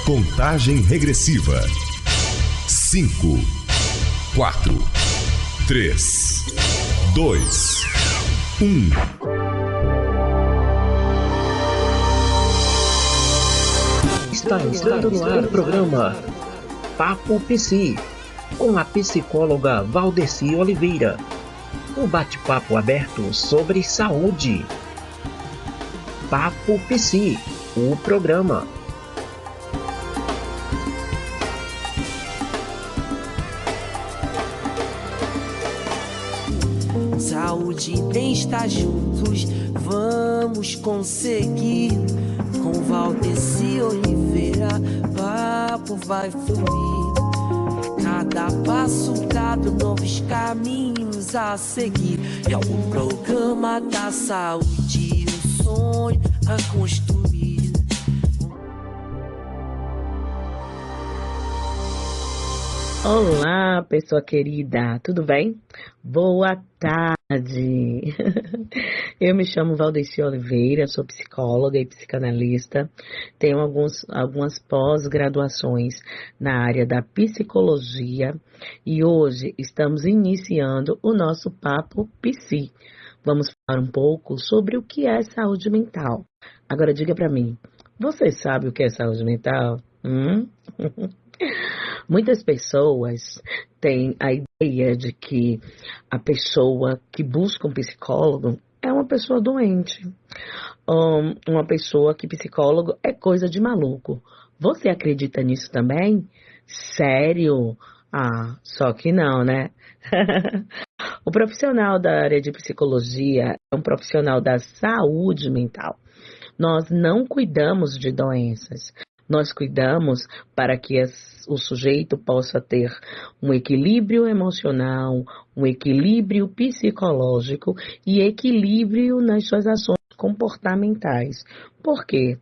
Contagem regressiva. 5, 4, 3, 2, 1. Está entrando no ar o programa Papo Psi, com a psicóloga Valdeci Oliveira. Um bate-papo aberto sobre saúde. Papo Psi, o programa. Saúde e bem-estar juntos, vamos conseguir. Com Valdeci Oliveira, papo vai fluir. Cada passo dado, novos caminhos a seguir. É o programa da saúde, um sonho a construir. Olá, pessoa querida, tudo bem? Boa tarde! Eu me chamo Valdeci Oliveira, sou psicóloga e psicanalista, tenho algumas pós-graduações na área da psicologia e hoje estamos iniciando o nosso Papo Psi. Vamos falar um pouco sobre o que é saúde mental. Agora diga para mim, você sabe o que é saúde mental? Muitas pessoas têm a ideia de que a pessoa que busca um psicólogo é uma pessoa doente. Uma pessoa que psicólogo é coisa de maluco. Você acredita nisso também? Sério? Ah, só que não, né? O profissional da área de psicologia é um profissional da saúde mental. Nós não cuidamos de doenças. Nós cuidamos para que o sujeito possa ter um equilíbrio emocional, um equilíbrio psicológico e equilíbrio nas suas ações comportamentais. Por quê?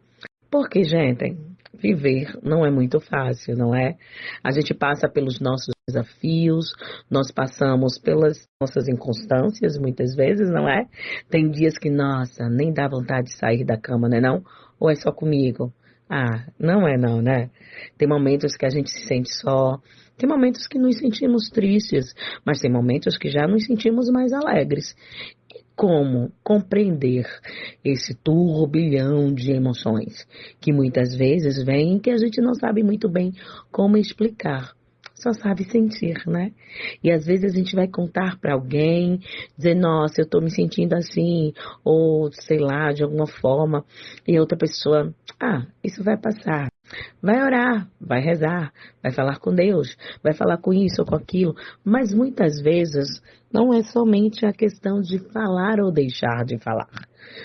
Porque, gente, viver não é muito fácil, não é? A gente passa pelos nossos desafios, nós passamos pelas nossas inconstâncias, muitas vezes, não é? Tem dias que, nossa, nem dá vontade de sair da cama, não é não? Ou é só comigo? Ah, não é não, né? Tem momentos que a gente se sente só, tem momentos que nos sentimos tristes, mas tem momentos que já nos sentimos mais alegres. E como compreender esse turbilhão de emoções que muitas vezes vêm que a gente não sabe muito bem como explicar? Só sabe sentir, né? E às vezes a gente vai contar para alguém, dizer, nossa, eu tô me sentindo assim, ou sei lá, de alguma forma, e a outra pessoa, isso vai passar. Vai orar, vai rezar, vai falar com Deus, vai falar com isso ou com aquilo, mas muitas vezes não é somente a questão de falar ou deixar de falar.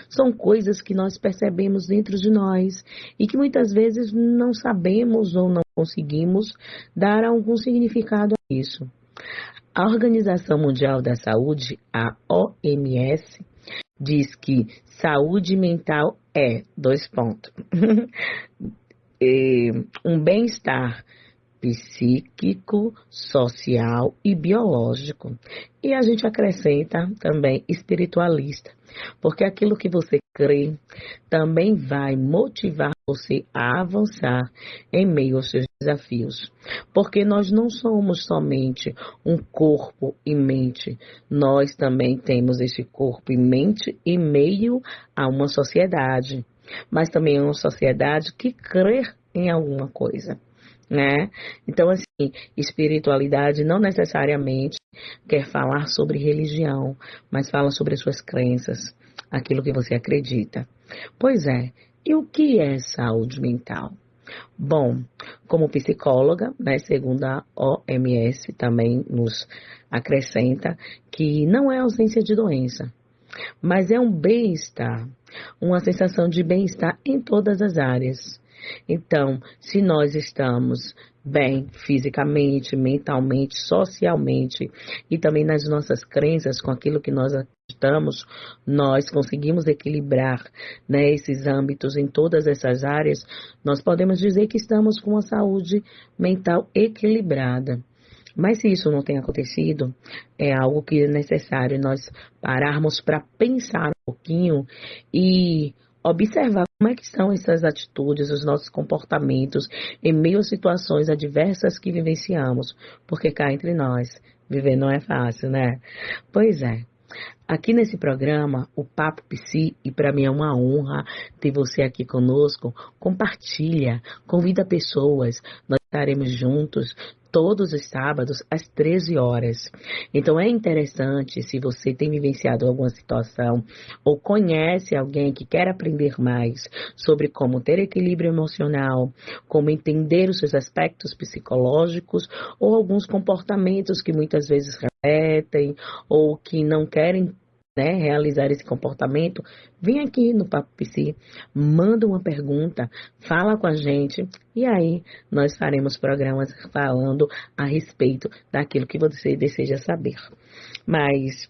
São coisas que nós percebemos dentro de nós e que muitas vezes não sabemos ou não conseguimos dar algum significado a isso. A Organização Mundial da Saúde, a OMS, diz que saúde mental é, um bem-estar psíquico, social e biológico. E a gente acrescenta também espiritualista, porque aquilo que você crê também vai motivar você a avançar em meio aos seus desafios. Porque nós não somos somente um corpo e mente, nós também temos esse corpo e mente em meio a uma sociedade, mas também é uma sociedade que crê em alguma coisa, né? Então, assim, espiritualidade não necessariamente quer falar sobre religião, mas fala sobre as suas crenças, aquilo que você acredita. Pois é, e o que é saúde mental? Bom, como psicóloga, né, segundo a OMS, também nos acrescenta que não é ausência de doença, mas é um bem-estar, uma sensação de bem-estar em todas as áreas. Então, se nós estamos bem fisicamente, mentalmente, socialmente e também nas nossas crenças, com aquilo que nós acreditamos, nós conseguimos equilibrar, né, esses âmbitos em todas essas áreas, nós podemos dizer que estamos com uma saúde mental equilibrada. Mas se isso não tem acontecido, é algo que é necessário nós pararmos para pensar um pouquinho e observar como é que são essas atitudes, os nossos comportamentos em meio a situações adversas que vivenciamos, porque cá entre nós, viver não é fácil, né? Pois é. Aqui nesse programa, o Papo Psi, e para mim é uma honra ter você aqui conosco, compartilha, convida pessoas, nós estaremos juntos todos os sábados às 13 horas. Então é interessante, se você tem vivenciado alguma situação ou conhece alguém que quer aprender mais sobre como ter equilíbrio emocional, como entender os seus aspectos psicológicos ou alguns comportamentos que muitas vezes repetem ou que não querem, né, realizar esse comportamento, vem aqui no Papo Psi, manda uma pergunta, fala com a gente e aí nós faremos programas falando a respeito daquilo que você deseja saber. Mas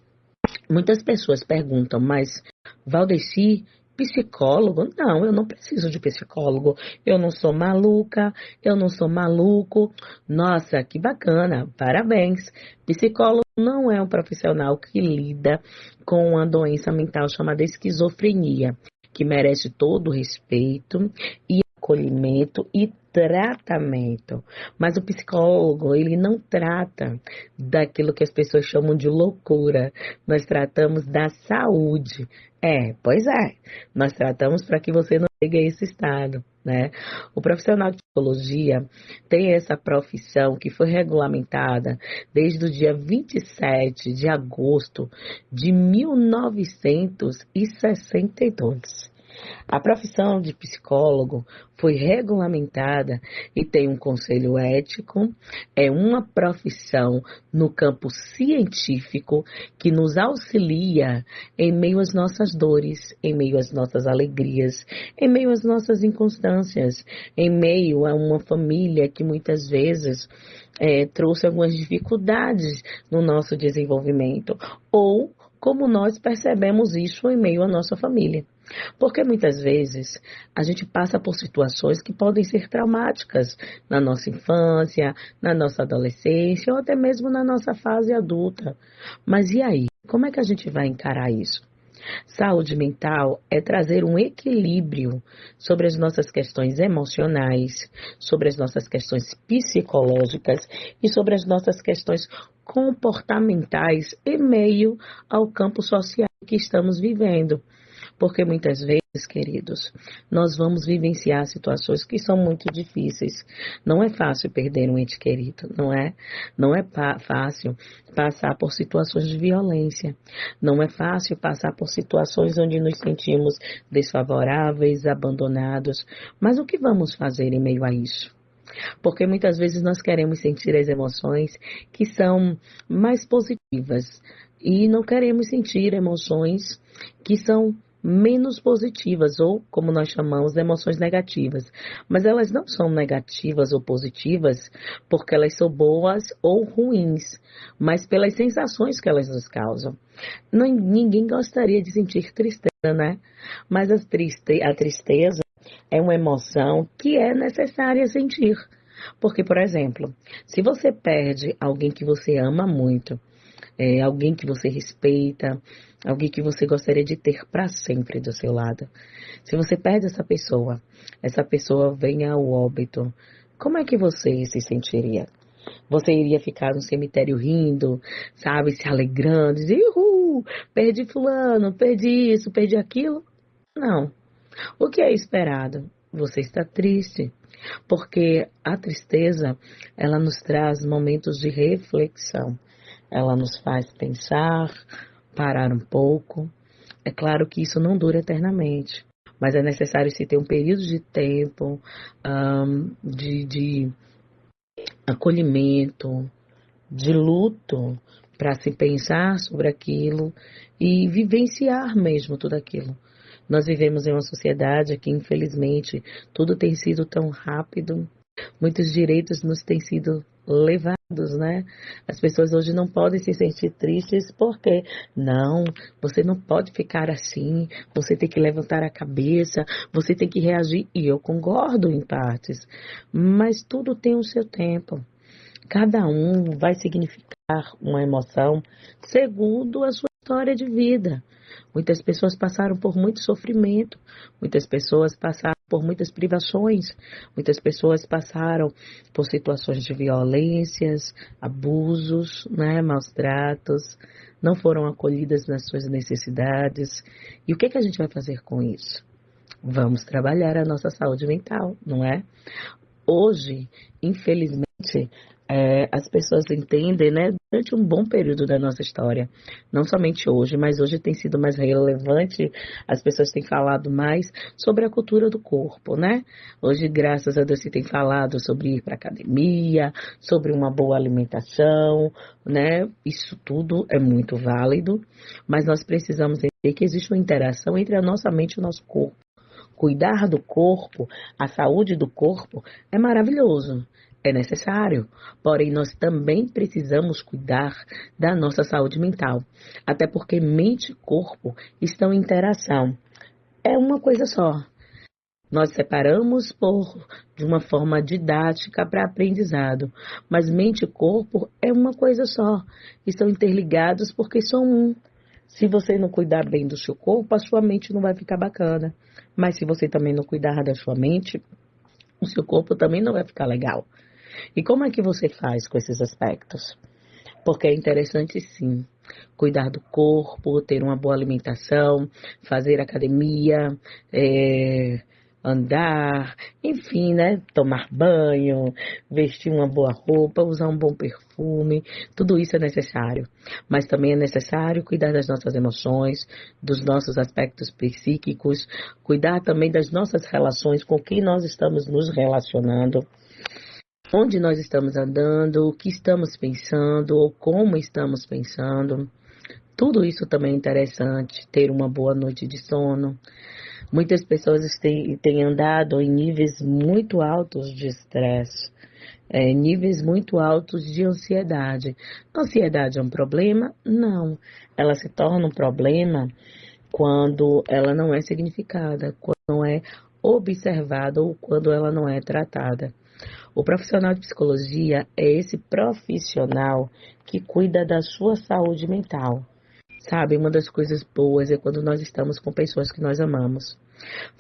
muitas pessoas perguntam, mas Valdeci, psicólogo? Não, eu não preciso de psicólogo. Eu não sou maluca, eu não sou maluco. Nossa, que bacana, parabéns. Psicólogo não é um profissional que lida com uma doença mental chamada esquizofrenia, que merece todo o respeito e acolhimento e tratamento. Mas o psicólogo, ele não trata daquilo que as pessoas chamam de loucura. Nós tratamos da saúde. Pois é. Nós tratamos para que você não chegue a esse estado, né? O profissional de psicologia tem essa profissão que foi regulamentada desde o dia 27 de agosto de 1962. A profissão de psicólogo foi regulamentada e tem um conselho ético, é uma profissão no campo científico que nos auxilia em meio às nossas dores, em meio às nossas alegrias, em meio às nossas inconstâncias, em meio a uma família que muitas vezes trouxe algumas dificuldades no nosso desenvolvimento, ou como nós percebemos isso em meio à nossa família. Porque muitas vezes a gente passa por situações que podem ser traumáticas na nossa infância, na nossa adolescência ou até mesmo na nossa fase adulta. Mas e aí? Como é que a gente vai encarar isso? Saúde mental é trazer um equilíbrio sobre as nossas questões emocionais, sobre as nossas questões psicológicas e sobre as nossas questões comportamentais em meio ao campo social que estamos vivendo. Porque muitas vezes, queridos, nós vamos vivenciar situações que são muito difíceis. Não é fácil perder um ente querido, não é? Não é fácil passar por situações de violência. Não é fácil passar por situações onde nos sentimos desfavoráveis, abandonados. Mas o que vamos fazer em meio a isso? Porque muitas vezes nós queremos sentir as emoções que são mais positivas e não queremos sentir emoções que são menos positivas, ou como nós chamamos, emoções negativas. Mas elas não são negativas ou positivas porque elas são boas ou ruins, mas pelas sensações que elas nos causam. Ninguém gostaria de sentir tristeza, né? Mas a tristeza é uma emoção que é necessária sentir. Porque, por exemplo, se você perde alguém que você ama muito, alguém que você respeita, alguém que você gostaria de ter para sempre do seu lado. Se você perde essa pessoa vem ao óbito, como é que você se sentiria? Você iria ficar no cemitério rindo, sabe, se alegrando, dizer, perdi fulano, perdi isso, perdi aquilo? Não. O que é esperado? Você está triste, porque a tristeza, ela nos traz momentos de reflexão. Ela nos faz pensar, parar um pouco. É claro que isso não dura eternamente, mas é necessário se ter um período de tempo, de acolhimento, de luto, para se pensar sobre aquilo e vivenciar mesmo tudo aquilo. Nós vivemos em uma sociedade que, infelizmente, tudo tem sido tão rápido, muitos direitos nos têm sido levados, né? As pessoas hoje não podem se sentir tristes porque, não, você não pode ficar assim, você tem que levantar a cabeça, você tem que reagir, e eu concordo em partes, mas tudo tem o seu tempo. Cada um vai significar uma emoção segundo a sua história de vida. Muitas pessoas passaram por muito sofrimento, muitas pessoas passaram por muitas privações, muitas pessoas passaram por situações de violências, abusos, né, maus tratos, não foram acolhidas nas suas necessidades. E o que que a gente vai fazer com isso? Vamos trabalhar a nossa saúde mental, não é? Hoje, infelizmente, as pessoas entendem, né, durante um bom período da nossa história, não somente hoje, mas hoje tem sido mais relevante, as pessoas têm falado mais sobre a cultura do corpo, né? Hoje, graças a Deus, se tem falado sobre ir para academia, sobre uma boa alimentação, né? Isso tudo é muito válido, mas nós precisamos entender que existe uma interação entre a nossa mente e o nosso corpo. Cuidar do corpo, a saúde do corpo é maravilhoso, é necessário, porém nós também precisamos cuidar da nossa saúde mental, até porque mente e corpo estão em interação, é uma coisa só. Nós separamos de uma forma didática para aprendizado, mas mente e corpo é uma coisa só, estão interligados porque são um. Se você não cuidar bem do seu corpo, a sua mente não vai ficar bacana. Mas se você também não cuidar da sua mente, o seu corpo também não vai ficar legal. E como é que você faz com esses aspectos? Porque é interessante, sim, cuidar do corpo, ter uma boa alimentação, fazer academia, andar, enfim, né? Tomar banho, vestir uma boa roupa, usar um bom perfume, tudo isso é necessário. Mas também é necessário cuidar das nossas emoções, dos nossos aspectos psíquicos, cuidar também das nossas relações, com quem nós estamos nos relacionando, onde nós estamos andando, o que estamos pensando ou como estamos pensando. Tudo isso também é interessante, ter uma boa noite de sono. Muitas pessoas têm andado em níveis muito altos de estresse, níveis muito altos de ansiedade. Ansiedade é um problema? Não. Ela se torna um problema quando ela não é significada, quando não é observada ou quando ela não é tratada. O profissional de psicologia é esse profissional que cuida da sua saúde mental. Sabe, uma das coisas boas é quando nós estamos com pessoas que nós amamos.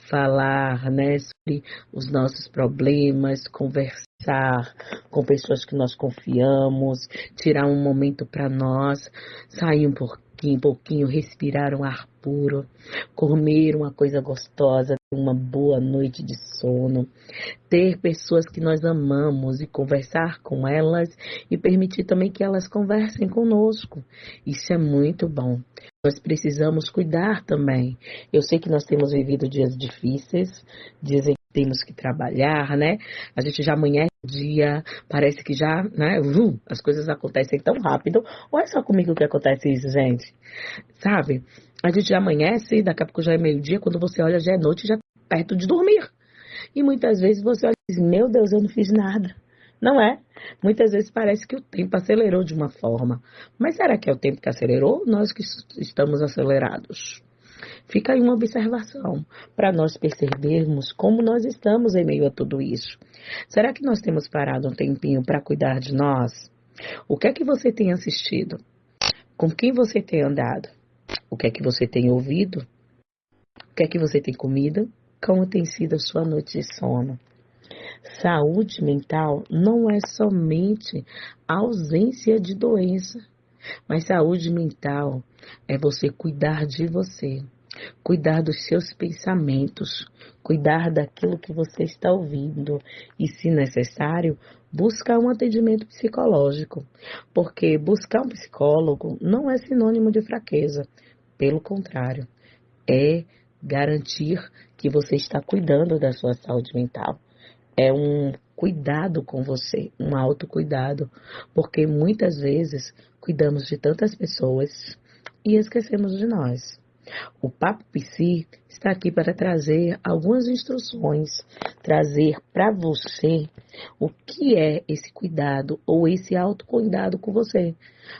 Falar, né, sobre os nossos problemas, conversar com pessoas que nós confiamos, tirar um momento para nós, sair um pouquinho, respirar um ar puro, comer uma coisa gostosa, ter uma boa noite de sono, ter pessoas que nós amamos e conversar com elas e permitir também que elas conversem conosco. Isso é muito bom. Nós precisamos cuidar também. Eu sei que nós temos vivido dias difíceis, dias em que temos que trabalhar, né? A gente já amanhece o dia, parece que já, né? As coisas acontecem tão rápido. Ou é só comigo que acontece isso, gente? Sabe? A gente já amanhece, daqui a pouco já é meio-dia, quando você olha já é noite, já perto de dormir. E muitas vezes você olha e diz, meu Deus, eu não fiz nada. Não é? Muitas vezes parece que o tempo acelerou de uma forma. Mas será que é o tempo que acelerou ou nós que estamos acelerados? Fica aí uma observação para nós percebermos como nós estamos em meio a tudo isso. Será que nós temos parado um tempinho para cuidar de nós? O que é que você tem assistido? Com quem você tem andado? O que é que você tem ouvido? O que é que você tem comido? Como tem sido a sua noite de sono? Saúde mental não é somente a ausência de doença, mas saúde mental é você cuidar de você, cuidar dos seus pensamentos, cuidar daquilo que você está ouvindo e, se necessário, buscar um atendimento psicológico, porque buscar um psicólogo não é sinônimo de fraqueza, pelo contrário, é garantir que você está cuidando da sua saúde mental. É um cuidado com você, um autocuidado, porque muitas vezes cuidamos de tantas pessoas e esquecemos de nós. O Papo Psi está aqui para trazer algumas instruções, trazer para você o que é esse cuidado ou esse autocuidado com você,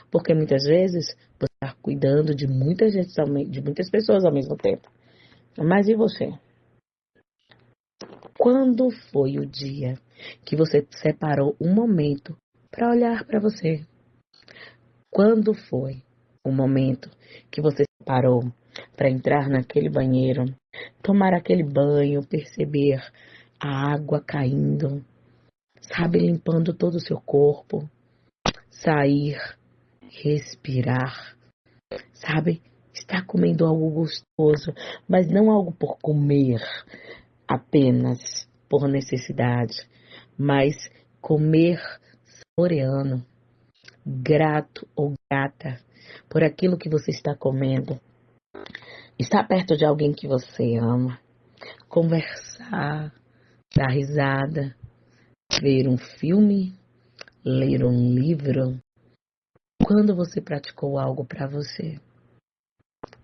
porque muitas vezes você está cuidando de muita gente, de muitas pessoas ao mesmo tempo. Mas e você? Quando foi o dia que você separou um momento para olhar para você? Quando foi? o momento que você parou para entrar naquele banheiro, tomar aquele banho, perceber a água caindo, sabe, limpando todo o seu corpo, sair, respirar, sabe, estar comendo algo gostoso, mas não algo por comer, apenas por necessidade, mas comer saboreando, grato ou grata por aquilo que você está comendo. Estar perto de alguém que você ama, conversar, dar risada, ver um filme, ler um livro. Quando você praticou algo para você?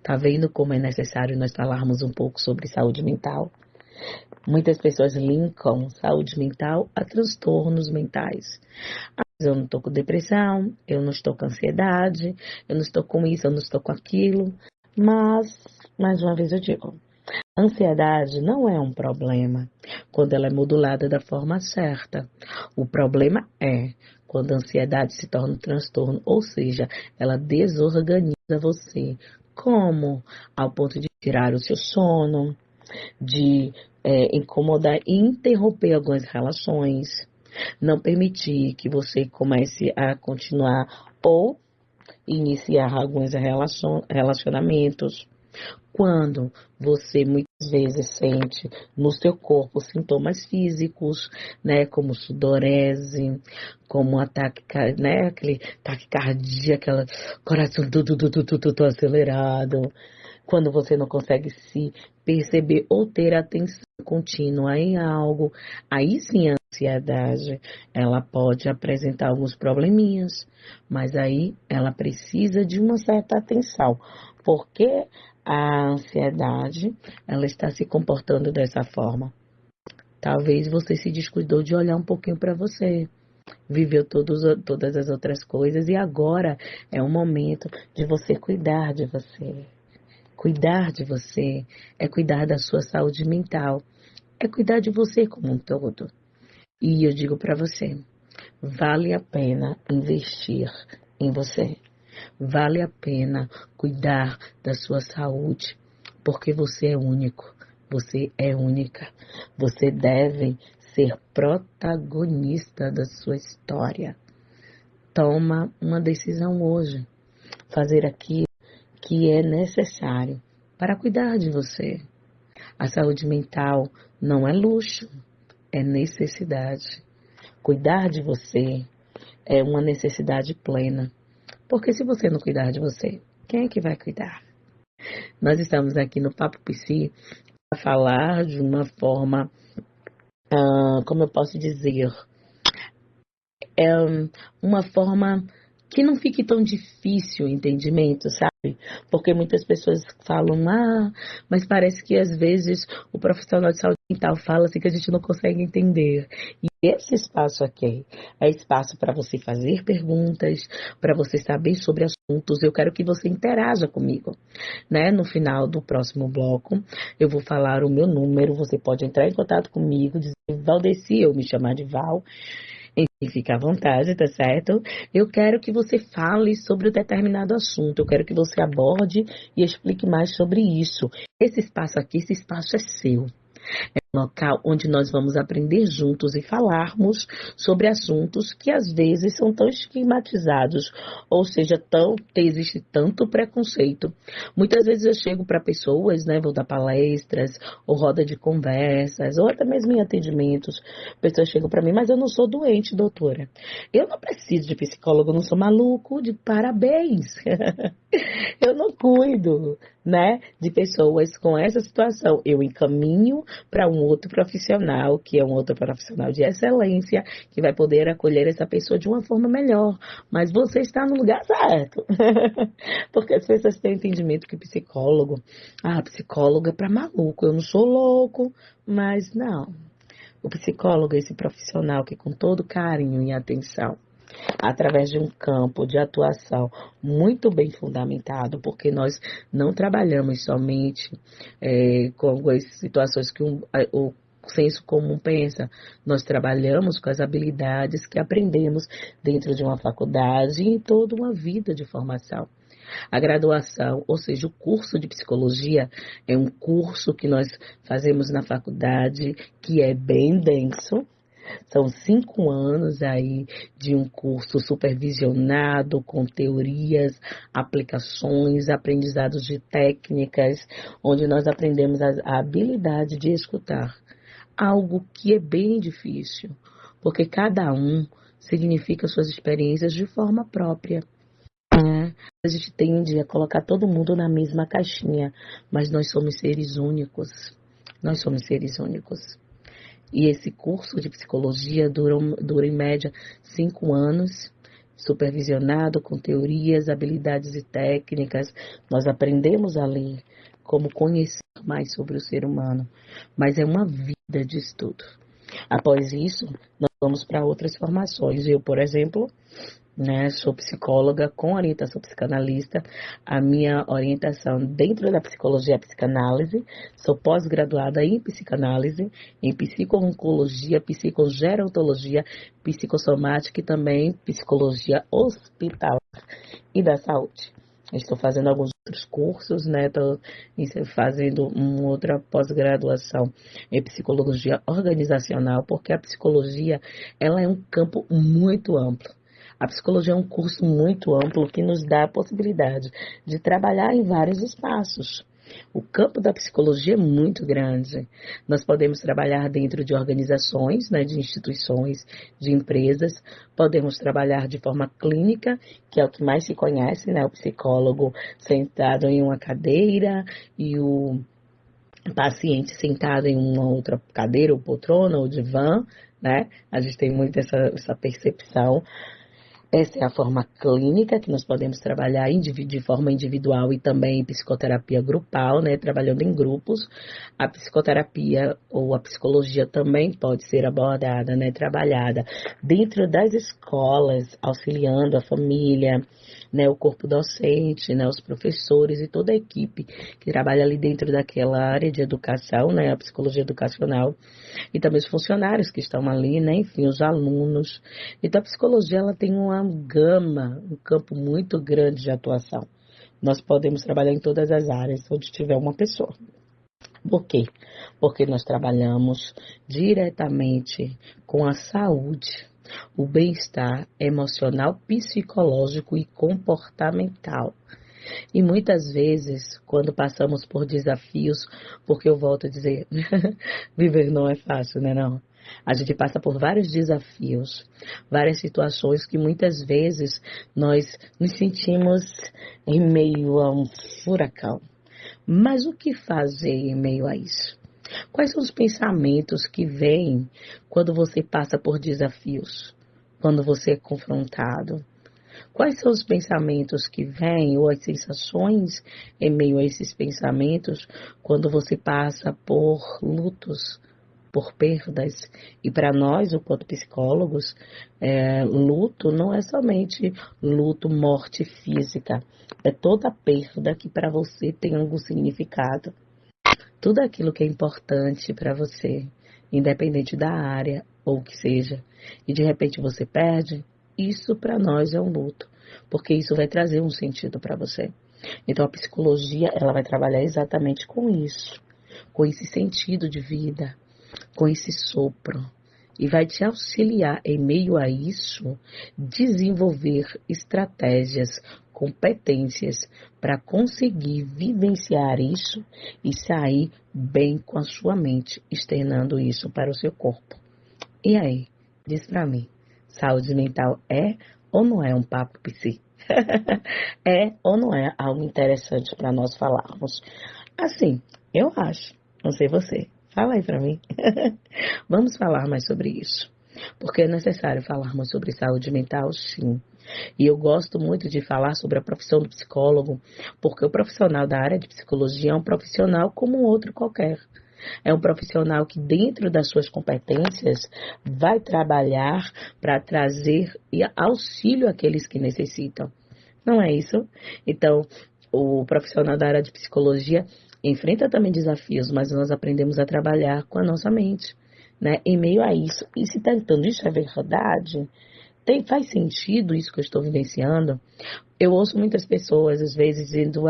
Tá vendo como é necessário nós falarmos um pouco sobre saúde mental? Muitas pessoas linkam saúde mental a transtornos mentais. Mas eu não estou com depressão, eu não estou com ansiedade, eu não estou com isso, eu não estou com aquilo. Mas, mais uma vez eu digo, a ansiedade não é um problema quando ela é modulada da forma certa. O problema é quando a ansiedade se torna um transtorno, ou seja, ela desorganiza você. Como? Ao ponto de tirar o seu sono, de incomodar e interromper algumas relações, não permitir que você comece a continuar ou iniciar alguns relacionamentos. Quando você muitas vezes sente no seu corpo sintomas físicos, né, como sudorese, como ataque, né, aquele taquicardia, aquele coração tudo acelerado, quando você não consegue se perceber ou ter atenção contínua em algo, aí sim a ansiedade, ela pode apresentar alguns probleminhas, mas aí ela precisa de uma certa atenção, porque a ansiedade, ela está se comportando dessa forma. Talvez você se descuidou de olhar um pouquinho para você, viveu todas as outras coisas e agora é o momento de você cuidar de você. Cuidar de você é cuidar da sua saúde mental, é cuidar de você como um todo. E eu digo para você, vale a pena investir em você. Vale a pena cuidar da sua saúde, porque você é único, você é única. Você deve ser protagonista da sua história. Toma uma decisão hoje, fazer aquilo que é necessário para cuidar de você. A saúde mental não é luxo, é necessidade. Cuidar de você é uma necessidade plena. Porque se você não cuidar de você, quem é que vai cuidar? Nós estamos aqui no Papo Psi para falar de uma forma, como eu posso dizer, uma forma que não fique tão difícil o entendimento, sabe? Porque muitas pessoas falam, mas parece que às vezes o profissional de saúde mental fala assim que a gente não consegue entender. E esse espaço aqui é espaço para você fazer perguntas, para você saber sobre assuntos. Eu quero que você interaja comigo, né? No final do próximo bloco, eu vou falar o meu número, você pode entrar em contato comigo, dizer Valdeci, ou me chamar de Val. E fica à vontade, tá certo? Eu quero que você fale sobre um determinado assunto. Eu quero que você aborde e explique mais sobre isso. Esse espaço aqui, esse espaço é seu. É um local onde nós vamos aprender juntos e falarmos sobre assuntos que às vezes são tão estigmatizados, ou seja, existe tanto preconceito. Muitas vezes eu chego para pessoas, né, vou dar palestras, ou roda de conversas, ou até mesmo em atendimentos, pessoas chegam para mim, mas eu não sou doente, doutora. Eu não preciso de psicólogo, eu não sou maluco, de parabéns. Eu não cuido, né, de pessoas com essa situação. Eu encaminho para um outro profissional, que é um outro profissional de excelência, que vai poder acolher essa pessoa de uma forma melhor. Mas você está no lugar certo. Porque as pessoas têm entendimento que psicólogo é para maluco. Eu não sou louco, mas não. O psicólogo é esse profissional que com todo carinho e atenção, através de um campo de atuação muito bem fundamentado, porque nós não trabalhamos somente com as situações que o senso comum pensa, nós trabalhamos com as habilidades que aprendemos dentro de uma faculdade e em toda uma vida de formação. A graduação, ou seja, o curso de psicologia, é um curso que nós fazemos na faculdade, que é bem denso. São 5 anos aí de um curso supervisionado, com teorias, aplicações, aprendizados de técnicas, onde nós aprendemos a habilidade de escutar. Algo que é bem difícil, porque cada um significa suas experiências de forma própria. A gente tende a colocar todo mundo na mesma caixinha, mas nós somos seres únicos. Nós somos seres únicos. E esse curso de psicologia dura em média 5 anos, supervisionado com teorias, habilidades e técnicas. Nós aprendemos a ler, como conhecer mais sobre o ser humano, mas é uma vida de estudo. Após isso, nós vamos para outras formações. Eu, por exemplo, sou psicóloga com orientação psicanalista. A minha orientação dentro da psicologia é a psicanálise. Sou pós-graduada em psicanálise, em psico-oncologia, psicogerontologia, psicossomática e também psicologia hospitalar e da saúde. Estou fazendo alguns outros cursos, estou fazendo uma outra pós-graduação em psicologia organizacional, porque a psicologia ela é um campo muito amplo. A psicologia é um curso muito amplo que nos dá a possibilidade de trabalhar em vários espaços. O campo da psicologia é muito grande. Nós podemos trabalhar dentro de organizações, de instituições, de empresas. Podemos trabalhar de forma clínica, que é o que mais se conhece, o psicólogo sentado em uma cadeira e o paciente sentado em uma outra cadeira, ou poltrona, ou divã, A gente tem muito essa percepção. Essa é a forma clínica que nós podemos trabalhar de forma individual e também em psicoterapia grupal, trabalhando em grupos. A psicoterapia ou a psicologia também pode ser abordada, trabalhada dentro das escolas, auxiliando a família, o corpo docente, os professores e toda a equipe que trabalha ali dentro daquela área de educação, a psicologia educacional, e também os funcionários que estão ali, enfim, os alunos. Então, a psicologia ela tem uma gama, um campo muito grande de atuação. Nós podemos trabalhar em todas as áreas onde tiver uma pessoa. Por quê? Porque nós trabalhamos diretamente com a saúde, o bem-estar emocional, psicológico e comportamental. E muitas vezes, quando passamos por desafios, porque eu volto a dizer, viver não é fácil, não? A gente passa por vários desafios, várias situações que muitas vezes nós nos sentimos em meio a um furacão. Mas o que fazer em meio a isso? Quais são os pensamentos que vêm quando você passa por desafios, quando você é confrontado? Quais são os pensamentos que vêm ou as sensações em meio a esses pensamentos quando você passa por lutos, por perdas? E para nós, enquanto psicólogos, luto não é somente luto, morte física. É toda perda que para você tem algum significado. Tudo aquilo que é importante para você, independente da área ou o que seja, e de repente você perde, isso para nós é um luto, porque isso vai trazer um sentido para você. Então a psicologia ela vai trabalhar exatamente com isso, com esse sentido de vida, com esse sopro, e vai te auxiliar em meio a isso, desenvolver estratégias, competências para conseguir vivenciar isso e sair bem com a sua mente, externando isso para o seu corpo. E aí, diz para mim, saúde mental é ou não é um papo psi? É ou não é algo interessante para nós falarmos? Assim, eu acho, não sei você. Fala aí para mim. Vamos falar mais sobre isso. Porque é necessário falarmos sobre saúde mental, sim. E eu gosto muito de falar sobre a profissão do psicólogo, porque o profissional da área de psicologia é um profissional como um outro qualquer. É um profissional que, dentro das suas competências, vai trabalhar para trazer auxílio àqueles que necessitam. Não é isso? Então, o profissional da área de psicologia enfrenta também desafios, mas nós aprendemos a trabalhar com a nossa mente, em meio a isso. E se tentando isso é verdade, faz sentido isso que eu estou vivenciando? Eu ouço muitas pessoas, às vezes, dizendo,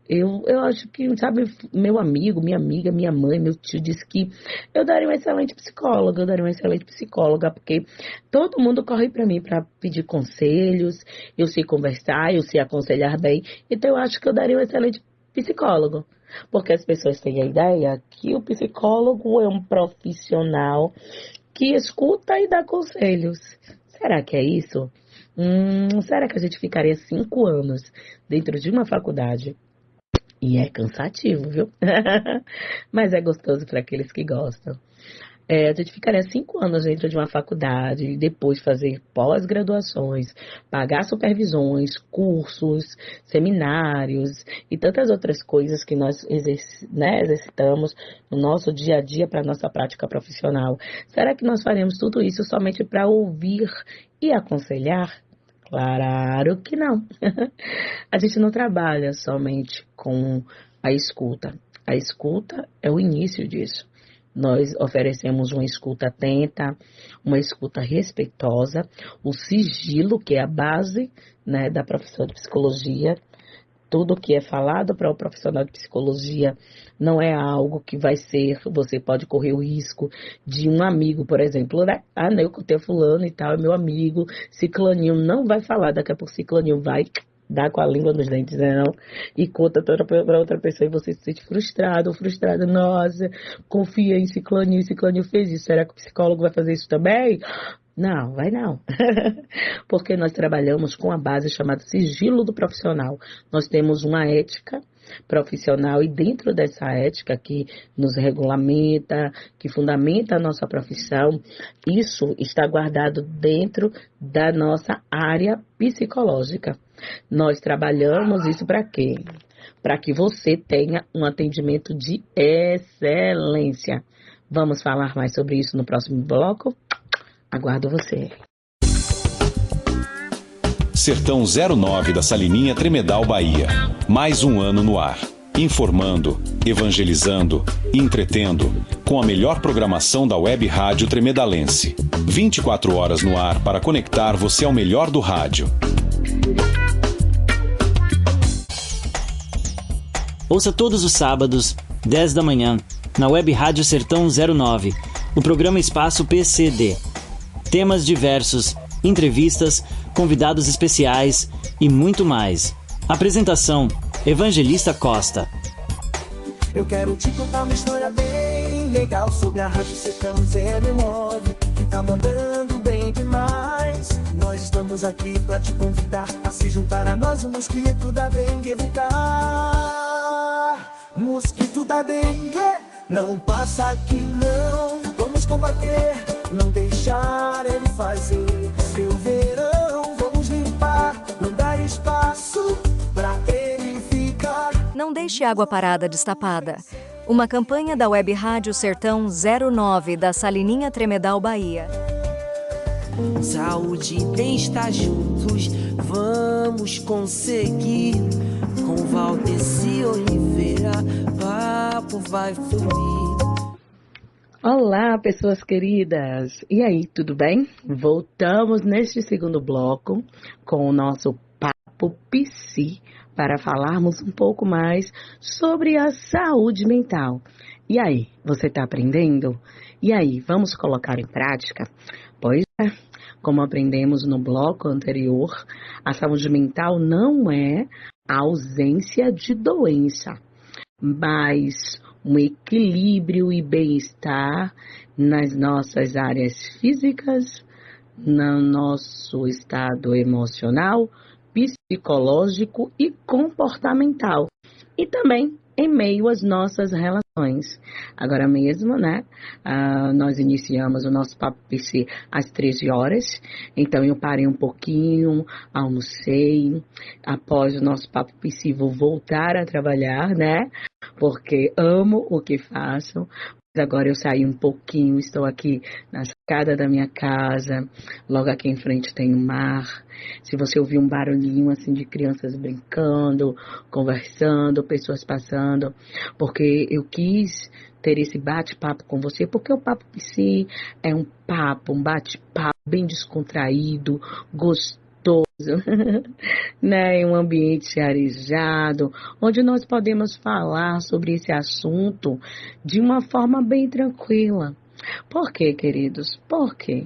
eu acho que, sabe, meu amigo, minha amiga, minha mãe, meu tio disse que eu daria uma excelente psicóloga, porque todo mundo corre para mim para pedir conselhos, eu sei conversar, eu sei aconselhar bem, então eu acho que eu daria um excelente psicólogo. Porque as pessoas têm a ideia que o psicólogo é um profissional que escuta e dá conselhos. Será que é isso? Será que a gente ficaria 5 anos dentro de uma faculdade? E é cansativo, viu? Mas é gostoso para aqueles que gostam. A gente ficaria 5 anos dentro de uma faculdade e depois fazer pós-graduações, pagar supervisões, cursos, seminários e tantas outras coisas que nós exercitamos no nosso dia a dia para a nossa prática profissional. Será que nós faremos tudo isso somente para ouvir e aconselhar? Claro que não. A gente não trabalha somente com a escuta. A escuta é o início disso. Nós oferecemos uma escuta atenta, uma escuta respeitosa, o sigilo, que é a base, né, da profissão de psicologia. Tudo que é falado para o profissional de psicologia não é algo que vai ser, você pode correr o risco de um amigo, por exemplo, né? Não, eu contei fulano e tal, é meu amigo, ciclaninho não vai falar, daqui a pouco ciclaninho vai dar com a língua nos dentes, né, não? E conta toda para outra pessoa e você se sente frustrado, nossa, confia em ciclaninho fez isso, será que o psicólogo vai fazer isso também? Não, vai não. Porque nós trabalhamos com a base chamada sigilo do profissional. Nós temos uma ética profissional e dentro dessa ética que nos regulamenta, que fundamenta a nossa profissão, isso está guardado dentro da nossa área psicológica. Nós trabalhamos isso para quê? Para que você tenha um atendimento de excelência. Vamos falar mais sobre isso no próximo bloco? Aguardo você. Sertão 09 da Salininha Tremedal, Bahia. Mais um ano no ar. Informando, evangelizando, entretendo, com a melhor programação da Web Rádio Tremedalense. 24 horas no ar para conectar você ao melhor do rádio. Ouça todos os sábados, 10 da manhã, na Web Rádio Sertão 09, o programa Espaço PCD. Temas diversos, entrevistas, convidados especiais e muito mais. Apresentação, Evangelista Costa. Eu quero te contar uma história bem legal sobre a Rádio Sertão 09, que tá mandando bem demais. Nós estamos aqui pra te convidar a se juntar a nós, o mosquito da dengue evitar. Mosquito da dengue, não passa aqui não, vamos combater, não deixar ele fazer seu verão, vamos limpar, não dar espaço pra ele ficar. Não deixe água parada destapada. Uma campanha da Web Rádio Sertão 09 da Salininha Tremedal, Bahia. Saúde e bem-estar juntos, vamos conseguir. Com Valdeci Oliveira, papo vai fluir. Olá, pessoas queridas! E aí, tudo bem? Voltamos neste segundo bloco com o nosso Papo Psi para falarmos um pouco mais sobre a saúde mental. E aí, você está aprendendo? E aí, vamos colocar em prática? Pois é, como aprendemos no bloco anterior, a saúde mental não é a ausência de doença, mas um equilíbrio e bem-estar nas nossas áreas físicas, no nosso estado emocional, psicológico e comportamental. E também em meio às nossas relações. Agora mesmo, né, nós iniciamos o nosso Papo PC às 13 horas, então eu parei um pouquinho, almocei, após o nosso Papo PC vou voltar a trabalhar, né, porque amo o que faço. Agora eu saí um pouquinho, estou aqui na escada da minha casa, logo aqui em frente tem o mar. Se você ouvir um barulhinho assim de crianças brincando, conversando, pessoas passando, porque eu quis ter esse bate-papo com você, porque o Papo Psi é um papo, um bate-papo bem descontraído, gostoso, né, em um ambiente arejado, onde nós podemos falar sobre esse assunto de uma forma bem tranquila. Por quê, queridos? Por quê?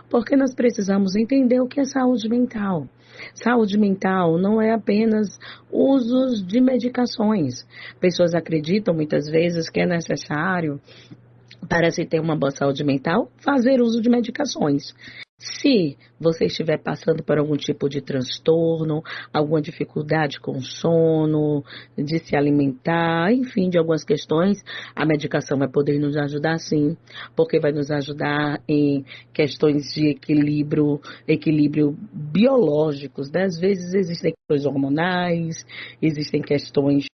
Porque nós precisamos entender o que é saúde mental. Saúde mental não é apenas usos de medicações. Pessoas acreditam muitas vezes que é necessário, para se ter uma boa saúde mental, fazer uso de medicações. Se você estiver passando por algum tipo de transtorno, alguma dificuldade com sono, de se alimentar, enfim, de algumas questões, a medicação vai poder nos ajudar sim, porque vai nos ajudar em questões de equilíbrio biológicos, né? Às vezes existem questões hormonais, existem questões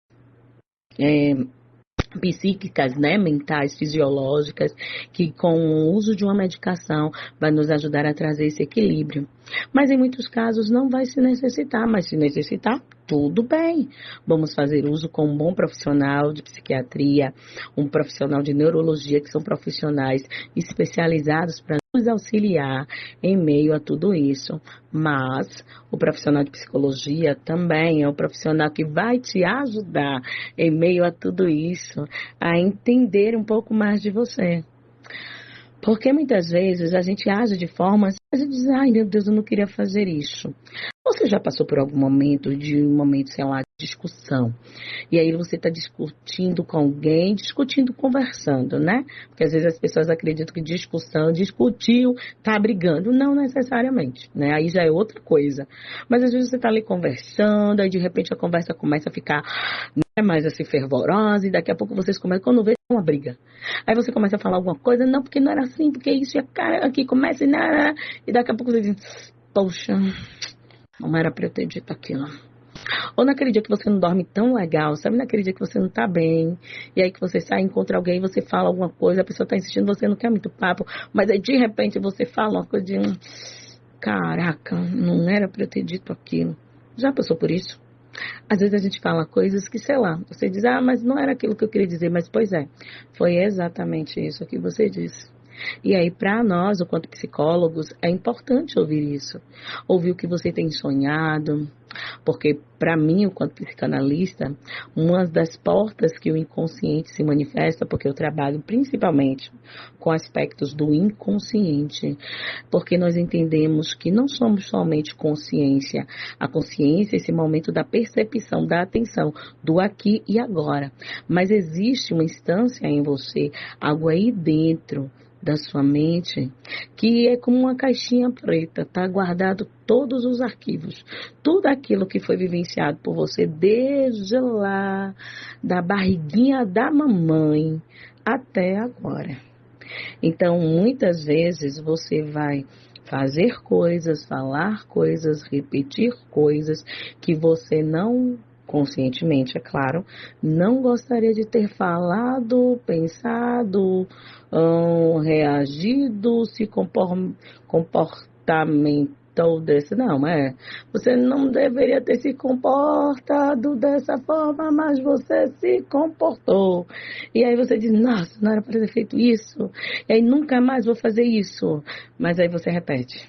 psíquicas, né, mentais, fisiológicas, que com o uso de uma medicação vai nos ajudar a trazer esse equilíbrio. Mas em muitos casos não vai se necessitar, mas se necessitar, tudo bem. Vamos fazer uso com um bom profissional de psiquiatria, um profissional de neurologia, que são profissionais especializados para nos auxiliar em meio a tudo isso. Mas o profissional de psicologia também é o profissional que vai te ajudar em meio a tudo isso, a entender um pouco mais de você. Porque muitas vezes a gente age de formas, a gente diz, ai meu Deus, eu não queria fazer isso. Você já passou por algum momento, sei lá, de discussão. E aí você está discutindo com alguém, conversando, né? Porque às vezes as pessoas acreditam que discutiu, tá brigando. Não necessariamente, né? Aí já é outra coisa. Mas às vezes você está ali conversando, aí de repente a conversa começa a ficar mais assim fervorosa, e daqui a pouco vocês começam, quando vê uma briga. Aí você começa a falar alguma coisa, não, porque não era assim, porque isso e a cara aqui começa e daqui a pouco você diz, poxa, não era pra eu ter dito aquilo. Ou naquele dia que você não dorme tão legal, sabe? Naquele dia que você não tá bem, e aí que você sai, encontra alguém, você fala alguma coisa, a pessoa tá insistindo, você não quer muito papo, mas aí de repente você fala uma coisa de, caraca, não era pra eu ter dito aquilo. Já passou por isso? Às vezes a gente fala coisas que, sei lá, você diz, mas não era aquilo que eu queria dizer, mas pois é, foi exatamente isso que você disse. E aí, para nós, enquanto psicólogos, é importante ouvir isso. Ouvir o que você tem sonhado, porque para mim, enquanto psicanalista, uma das portas que o inconsciente se manifesta, porque eu trabalho principalmente com aspectos do inconsciente, porque nós entendemos que não somos somente consciência. A consciência é esse momento da percepção, da atenção, do aqui e agora. Mas existe uma instância em você, algo aí dentro da sua mente, que é como uma caixinha preta, tá guardado todos os arquivos, tudo aquilo que foi vivenciado por você desde lá, da barriguinha da mamãe até agora. Então, muitas vezes você vai fazer coisas, falar coisas, repetir coisas que você não, conscientemente, é claro, não gostaria de ter falado, pensado, reagido, se comportamentou desse. Não, você não deveria ter se comportado dessa forma, mas você se comportou. E aí você diz, nossa, não era para ter feito isso. E aí nunca mais vou fazer isso. Mas aí você repete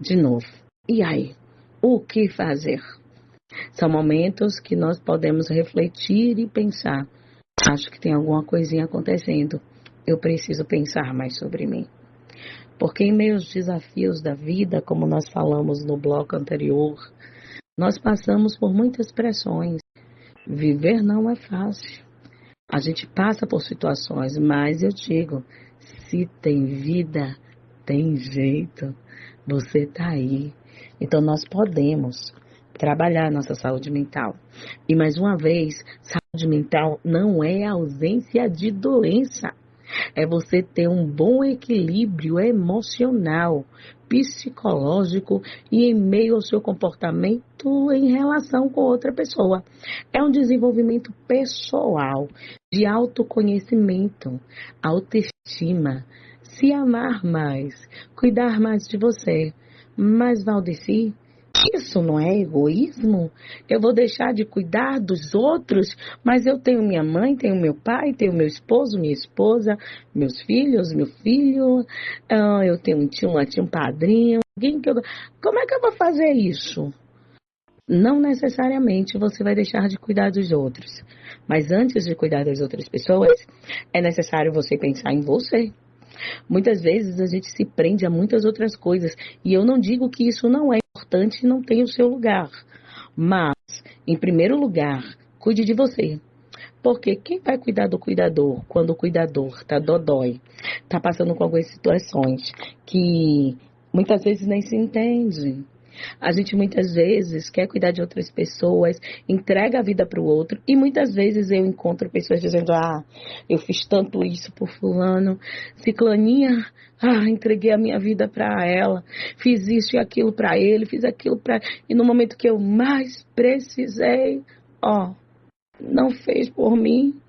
de novo. E aí, o que fazer? São momentos que nós podemos refletir e pensar. Acho que tem alguma coisinha acontecendo. Eu preciso pensar mais sobre mim. Porque em meio aos desafios da vida, como nós falamos no bloco anterior, nós passamos por muitas pressões. Viver não é fácil. A gente passa por situações, mas eu digo, se tem vida, tem jeito. Você tá aí. Então nós podemos trabalhar nossa saúde mental. E mais uma vez, saúde mental não é ausência de doença. É você ter um bom equilíbrio emocional, psicológico e em meio ao seu comportamento em relação com outra pessoa. É um desenvolvimento pessoal, de autoconhecimento, autoestima, se amar mais, cuidar mais de você. Mas, Valdeci, Isso não é egoísmo? Eu vou deixar de cuidar dos outros, mas eu tenho minha mãe, tenho meu pai, tenho meu esposo, minha esposa, meus filhos, meu filho, eu tenho um tio, uma tia, um padrinho, alguém que eu... Como é que eu vou fazer isso? Não necessariamente você vai deixar de cuidar dos outros, mas antes de cuidar das outras pessoas, é necessário você pensar em você. Muitas vezes a gente se prende a muitas outras coisas, e eu não digo que isso não é importante e não tem o seu lugar, mas, em primeiro lugar, cuide de você. Porque quem vai cuidar do cuidador quando o cuidador está dodói, está passando com algumas situações que muitas vezes nem se entende? A gente muitas vezes quer cuidar de outras pessoas, entrega a vida para o outro, e muitas vezes eu encontro pessoas dizendo, eu fiz tanto isso por fulano, ciclaninha, entreguei a minha vida para ela, fiz isso e aquilo para ele, fiz aquilo para... E no momento que eu mais precisei, não fez por mim.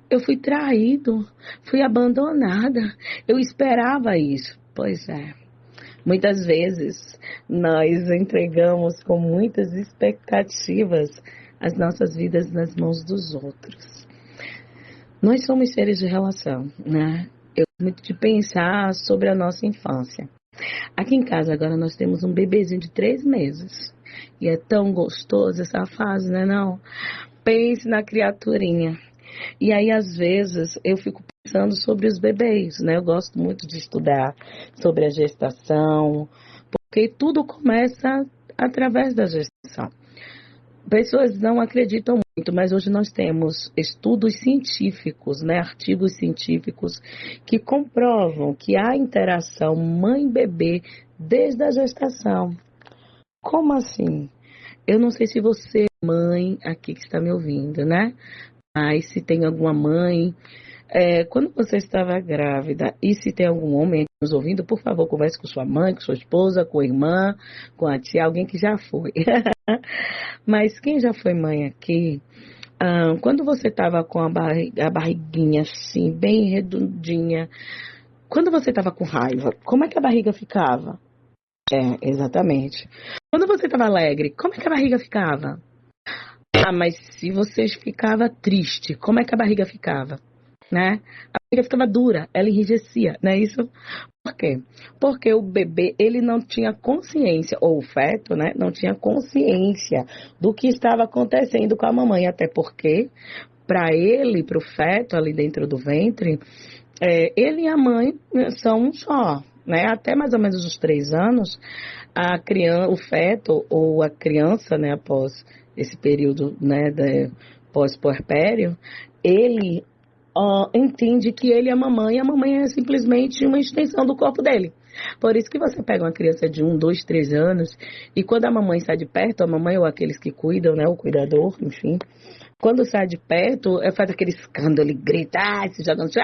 Eu fui traído, fui abandonada, eu esperava isso. Pois é. Muitas vezes nós entregamos com muitas expectativas as nossas vidas nas mãos dos outros. Nós somos seres de relação, né? Eu gosto muito de pensar sobre a nossa infância. Aqui em casa agora nós temos um bebezinho de 3 meses. E é tão gostoso essa fase, né não? Pense na criaturinha. E aí, às vezes, eu fico pensando sobre os bebês, né? Eu gosto muito de estudar sobre a gestação, porque tudo começa através da gestação. Pessoas não acreditam muito, mas hoje nós temos estudos científicos, né? Artigos científicos que comprovam que há interação mãe-bebê desde a gestação. Como assim? Eu não sei se você, mãe, aqui que está me ouvindo, né? Mas se tem alguma mãe, quando você estava grávida e se tem algum homem nos ouvindo, por favor, converse com sua mãe, com sua esposa, com a irmã, com a tia, alguém que já foi. Mas quem já foi mãe aqui, quando você estava com a barriguinha assim, bem redondinha, quando você estava com raiva, como é que a barriga ficava? Exatamente. Quando você estava alegre, como é que a barriga ficava? Mas se você ficava triste, como é que a barriga ficava? Né? A barriga ficava dura, ela enrijecia, não é isso? Por quê? Porque o bebê, ele não tinha consciência, ou o feto, né, não tinha consciência do que estava acontecendo com a mamãe, até porque, para ele, para o feto ali dentro do ventre, ele e a mãe são um só, né? Até mais ou menos os 3 anos, a criança, o feto ou a criança, né, após esse período, né, pós-puerpério, ele entende que ele é a mamãe é simplesmente uma extensão do corpo dele. Por isso que você pega uma criança de 1, 2, 3 anos, e quando a mamãe sai de perto, a mamãe ou aqueles que cuidam, né, o cuidador, enfim, quando sai de perto, faz aquele escândalo, ele grita, se joga no chão,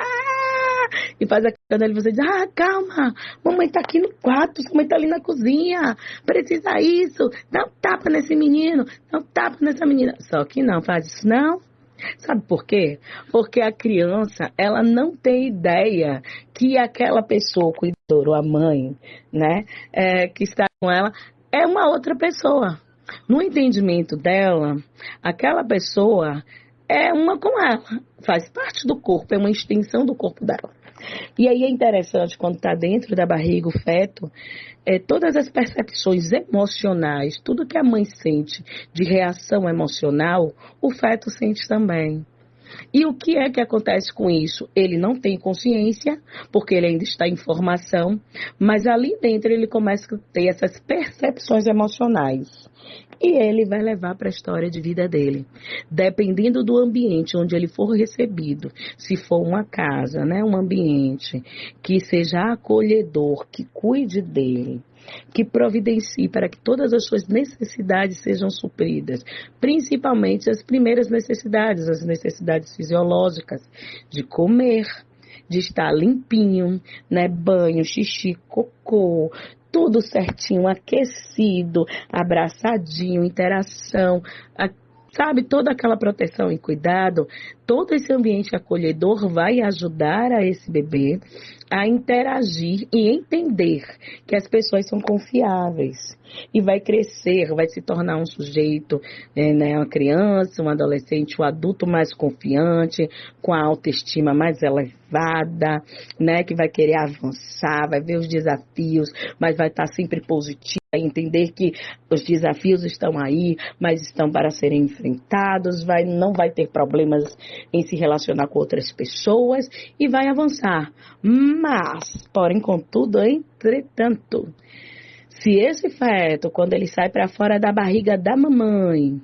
e faz aquele escândalo, e você diz, calma, mamãe tá aqui no quarto, mamãe tá ali na cozinha, precisa isso, dá um tapa nesse menino, dá um tapa nessa menina. Só que não faz isso, não. Sabe por quê? Porque a criança, ela não tem ideia que aquela pessoa, o cuidador, ou a mãe, né, que está com ela, é uma outra pessoa. No entendimento dela, aquela pessoa é uma com ela, faz parte do corpo, é uma extensão do corpo dela. E aí é interessante, quando está dentro da barriga o feto, todas as percepções emocionais, tudo que a mãe sente de reação emocional, o feto sente também. E o que é que acontece com isso? Ele não tem consciência, porque ele ainda está em formação, mas ali dentro ele começa a ter essas percepções emocionais. E ele vai levar para a história de vida dele. Dependendo do ambiente onde ele for recebido, se for uma casa, né, um ambiente que seja acolhedor, que cuide dele, que providencie para que todas as suas necessidades sejam supridas, principalmente as primeiras necessidades, as necessidades fisiológicas, de comer, de estar limpinho, né, banho, xixi, cocô, tudo certinho, aquecido, abraçadinho, interação, Sabe, toda aquela proteção e cuidado, todo esse ambiente acolhedor vai ajudar a esse bebê a interagir e entender que as pessoas são confiáveis. E vai crescer, vai se tornar um sujeito, né, uma criança, um adolescente, um adulto mais confiante, com a autoestima mais elevada, né, que vai querer avançar, vai ver os desafios, mas vai estar sempre positivo. Entender que os desafios estão aí, mas estão para serem enfrentados, não vai ter problemas em se relacionar com outras pessoas e vai avançar. Mas, porém, contudo, entretanto, se esse feto, quando ele sai para fora da barriga da mamãe,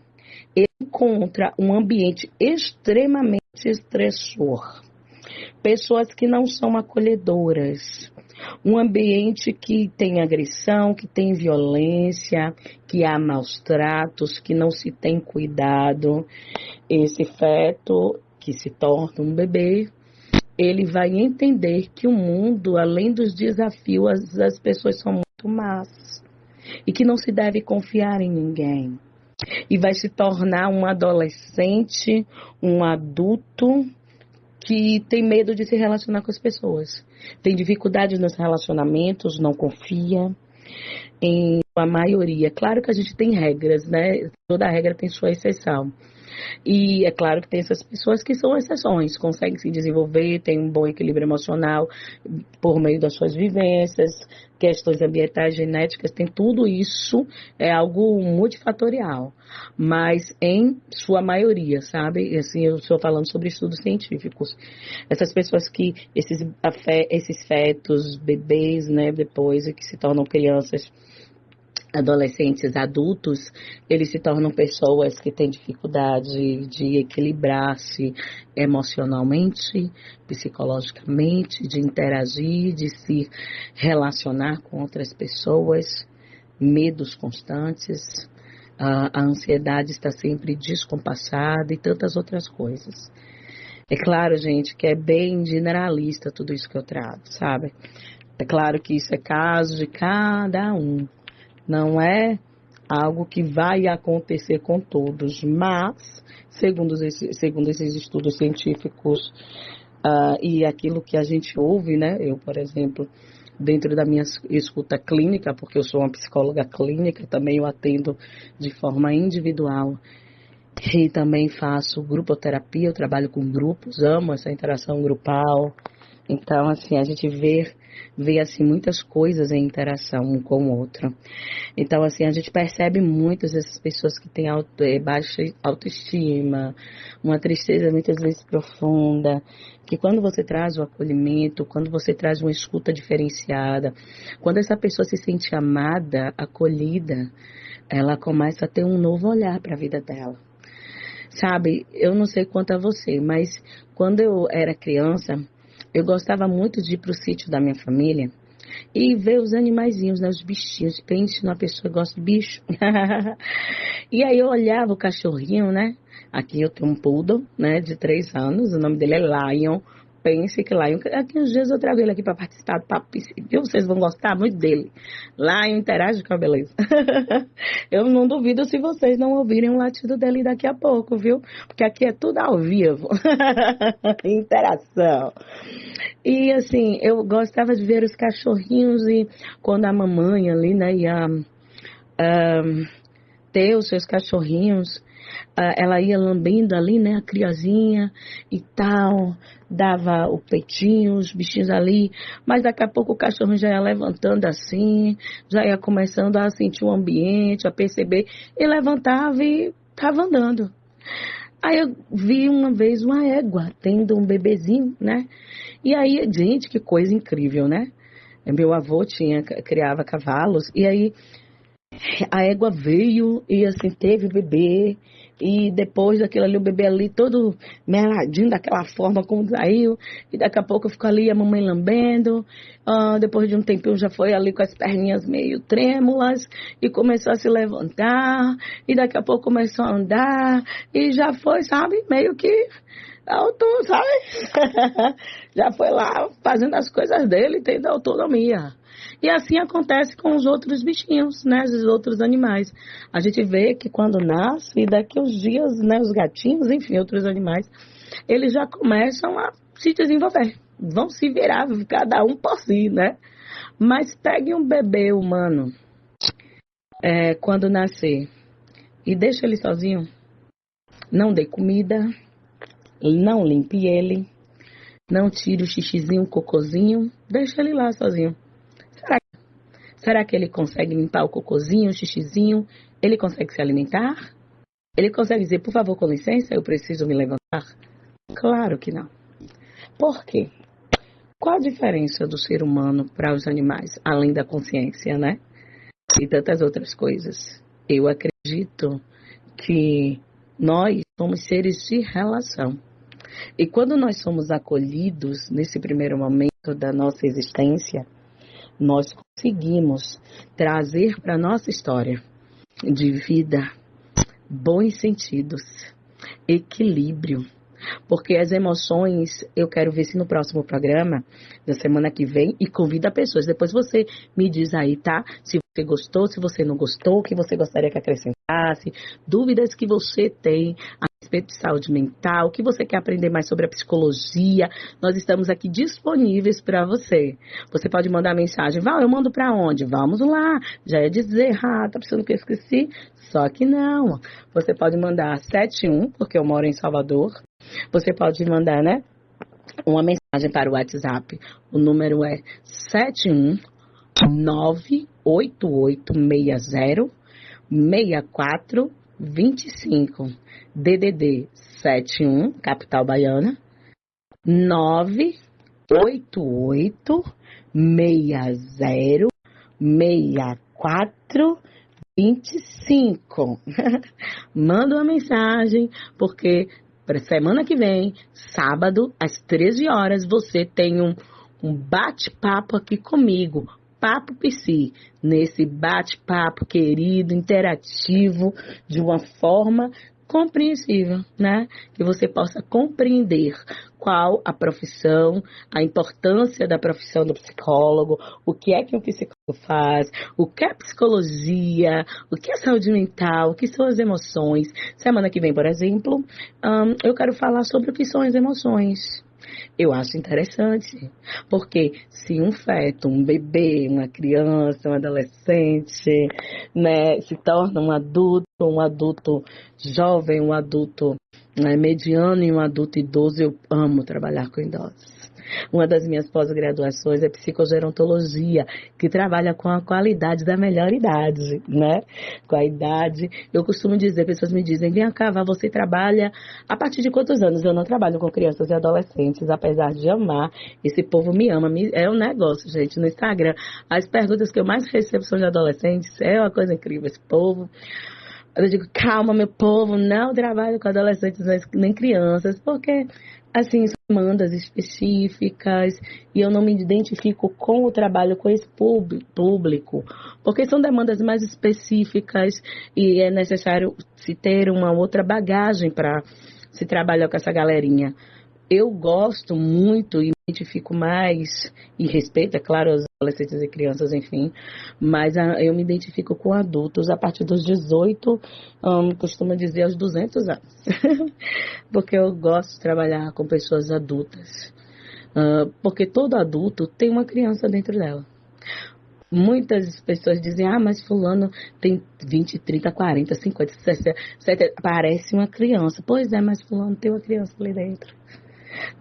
ele encontra um ambiente extremamente estressor, pessoas que não são acolhedoras, um ambiente que tem agressão, que tem violência, que há maus tratos, que não se tem cuidado, esse feto, que se torna um bebê, ele vai entender que o mundo, além dos desafios, as pessoas são muito más e que não se deve confiar em ninguém. E vai se tornar um adolescente, um adulto que tem medo de se relacionar com as pessoas. Tem dificuldade nos relacionamentos, não confia em a maioria. Claro que a gente tem regras, né? Toda regra tem sua exceção. E é claro que tem essas pessoas que são exceções, conseguem se desenvolver, têm um bom equilíbrio emocional por meio das suas vivências, questões ambientais, genéticas, tem tudo isso, é algo multifatorial. Mas em sua maioria, sabe? Assim, eu estou falando sobre estudos científicos. Essas pessoas que, esses fetos, bebês, né, depois que se tornam crianças, adolescentes, adultos, eles se tornam pessoas que têm dificuldade de equilibrar-se emocionalmente, psicologicamente, de interagir, de se relacionar com outras pessoas, medos constantes, a ansiedade está sempre descompassada e tantas outras coisas. É claro, gente, que é bem generalista tudo isso que eu trago, sabe? É claro que isso é caso de cada um. Não é algo que vai acontecer com todos, mas, segundo esses estudos científicos e aquilo que a gente ouve, né? Eu, por exemplo, dentro da minha escuta clínica, porque eu sou uma psicóloga clínica, também eu atendo de forma individual e também faço grupoterapia, eu trabalho com grupos, amo essa interação grupal. Então, assim, a gente vê assim, muitas coisas em interação um com o outro. Então, assim, a gente percebe muitas dessas pessoas que têm baixa autoestima, uma tristeza muitas vezes profunda, que quando você traz o acolhimento, quando você traz uma escuta diferenciada, quando essa pessoa se sente amada, acolhida, ela começa a ter um novo olhar para a vida dela. Sabe, eu não sei quanto a você, mas quando eu era criança, eu gostava muito de ir para o sítio da minha família e ver os animaizinhos, né, os bichinhos. Pense numa pessoa que gosta de bicho. E aí eu olhava o cachorrinho, né? Aqui eu tenho um poodle, né, de 3 anos. O nome dele é Lion. Pense que Lion... Aqui uns dias eu trago ele aqui para participar do Papo PC. Viu? Vocês vão gostar muito dele. Lion interage com a beleza. Eu não duvido se vocês não ouvirem o latido dele daqui a pouco, viu? Porque aqui é tudo ao vivo. Interação. E assim, eu gostava de ver os cachorrinhos e quando a mamãe ali, né, ia ter os seus cachorrinhos, ela ia lambendo ali, né, a criazinha e tal, dava o peitinho, os bichinhos ali, mas daqui a pouco o cachorro já ia levantando assim, já ia começando a sentir o ambiente, a perceber, e levantava e estava andando. Aí eu vi uma vez uma égua tendo um bebezinho, né, e aí, gente, que coisa incrível, né, meu avô criava cavalos, e aí a égua veio e assim teve o bebê e depois daquilo ali, o bebê ali todo meladinho daquela forma como saiu e daqui a pouco ficou ali a mamãe lambendo, depois de um tempinho já foi ali com as perninhas meio trêmulas e começou a se levantar e daqui a pouco começou a andar e já foi, sabe, meio que sabe? Já foi lá fazendo as coisas dele, tendo autonomia. E assim acontece com os outros bichinhos, né? Os outros animais. A gente vê que quando nasce, e daqui a uns dias, né, os gatinhos, enfim, outros animais, eles já começam a se desenvolver. Vão se virar, cada um por si, né? Mas pegue um bebê humano, quando nascer, e deixa ele sozinho. Não dê comida, não limpe ele, não tire o xixizinho, o cocôzinho, deixa ele lá sozinho. Será que ele consegue limpar o cocôzinho, o xixizinho? Ele consegue se alimentar? Ele consegue dizer, por favor, com licença, eu preciso me levantar? Claro que não. Por quê? Qual a diferença do ser humano para os animais, além da consciência, né? E tantas outras coisas. Eu acredito que nós somos seres de relação. E quando nós somos acolhidos nesse primeiro momento da nossa existência, nós conseguimos trazer para a nossa história de vida bons sentidos, equilíbrio. Porque as emoções, eu quero ver se no próximo programa, da semana que vem, e convida pessoas. Depois você me diz aí, tá? Se você gostou, se você não gostou, o que você gostaria que acrescentasse, dúvidas que você tem a respeito de saúde mental, o que você quer aprender mais sobre a psicologia, nós estamos aqui disponíveis para você. Você pode mandar mensagem, Val, eu mando para onde? Vamos lá, já ia dizer, tá pensando que eu esqueci? Só que não. Você pode mandar 71, porque eu moro em Salvador. Você pode mandar, né, uma mensagem para o WhatsApp. O número é 71988606425. DDD 71, capital baiana, 988606425. Manda uma mensagem, porque para semana que vem, sábado, às 13 horas, você tem um bate-papo aqui comigo, Papo Psi, nesse bate-papo querido, interativo, de uma forma compreensível, né? Que você possa compreender qual a profissão, a importância da profissão do psicólogo, o que é que um psicólogo faz, o que é psicologia, o que é saúde mental, o que são as emoções. Semana que vem, por exemplo, eu quero falar sobre o que são as emoções. Eu acho interessante, porque se um feto, um bebê, uma criança, um adolescente, né, se torna um adulto jovem, um adulto mediano e um adulto idoso, eu amo trabalhar com idosos. Uma das minhas pós-graduações é psicogerontologia, que trabalha com a qualidade da melhor idade, né? Com a idade, eu costumo dizer, pessoas me dizem, vem cá, você trabalha a partir de quantos anos? Eu não trabalho com crianças e adolescentes, apesar de amar, esse povo me ama, é um negócio, gente, no Instagram, as perguntas que eu mais recebo são de adolescentes, é uma coisa incrível, esse povo. Eu digo, calma, meu povo, não trabalho com adolescentes nem crianças, porque, assim, são demandas específicas e eu não me identifico com o trabalho com esse público, porque são demandas mais específicas e é necessário se ter uma outra bagagem para se trabalhar com essa galerinha. Eu gosto muito e me identifico mais, e respeito, é claro, os adolescentes e crianças, enfim, mas eu me identifico com adultos a partir dos 18, costumo dizer aos 200 anos, porque eu gosto de trabalhar com pessoas adultas, porque todo adulto tem uma criança dentro dela. Muitas pessoas dizem, mas fulano tem 20, 30, 40, 50, 60, 70, parece uma criança. Pois é, mas fulano tem uma criança ali dentro.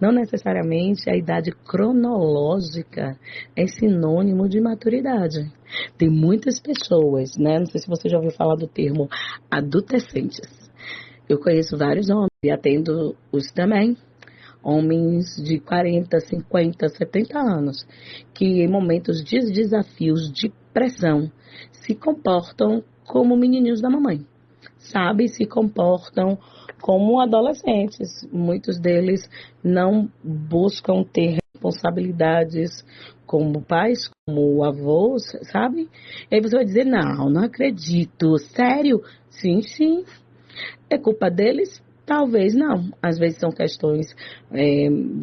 Não necessariamente a idade cronológica é sinônimo de maturidade. Tem muitas pessoas, né? Não sei se você já ouviu falar do termo adolescentes. Eu conheço vários homens e atendo os também. Homens de 40, 50, 70 anos, que em momentos de desafios, de pressão, se comportam como menininhos da mamãe, sabe? Se comportam como adolescentes. Muitos deles não buscam ter responsabilidades como pais, como avós, sabe? E aí você vai dizer, não acredito. Sério? Sim. É culpa deles Talvez não. Às vezes são questões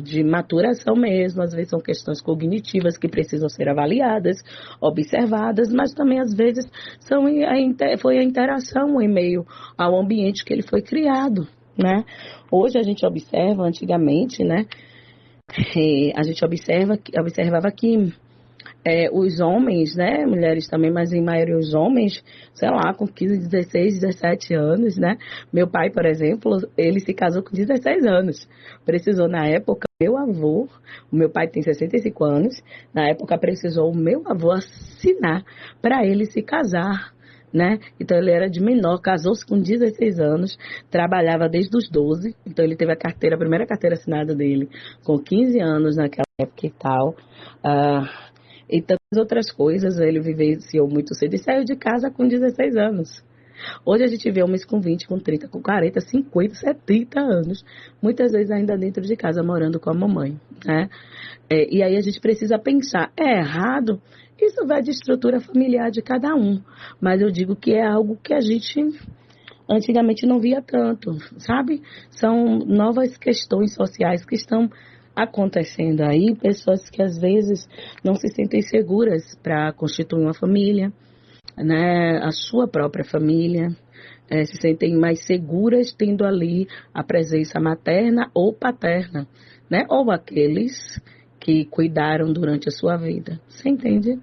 de maturação mesmo, às vezes são questões cognitivas que precisam ser avaliadas, observadas, mas também às vezes foi a interação em meio ao ambiente que ele foi criado, né? Hoje a gente observa, antigamente, né? A gente observava que os homens, né, mulheres também, mas em maioria os homens, sei lá, com 15, 16, 17 anos, né? Meu pai, por exemplo, ele se casou com 16 anos. Precisou, na época, o meu pai tem 65 anos, na época precisou o meu avô assinar para ele se casar, né? Então ele era de menor, casou-se com 16 anos, trabalhava desde os 12, então ele teve a primeira carteira assinada dele com 15 anos naquela época e tal. E tantas outras coisas, ele vivenciou muito cedo e saiu de casa com 16 anos. Hoje a gente vê homens com 20, com 30, com 40, 50, 70 anos, muitas vezes ainda dentro de casa, morando com a mamãe, né? E aí a gente precisa pensar, é errado? Isso vai de estrutura familiar de cada um, mas eu digo que é algo que a gente antigamente não via tanto, sabe? São novas questões sociais que estão acontecendo aí, pessoas que às vezes não se sentem seguras para constituir uma família, né, a sua própria família, se sentem mais seguras tendo ali a presença materna ou paterna, né, ou aqueles que cuidaram durante a sua vida. Você entende?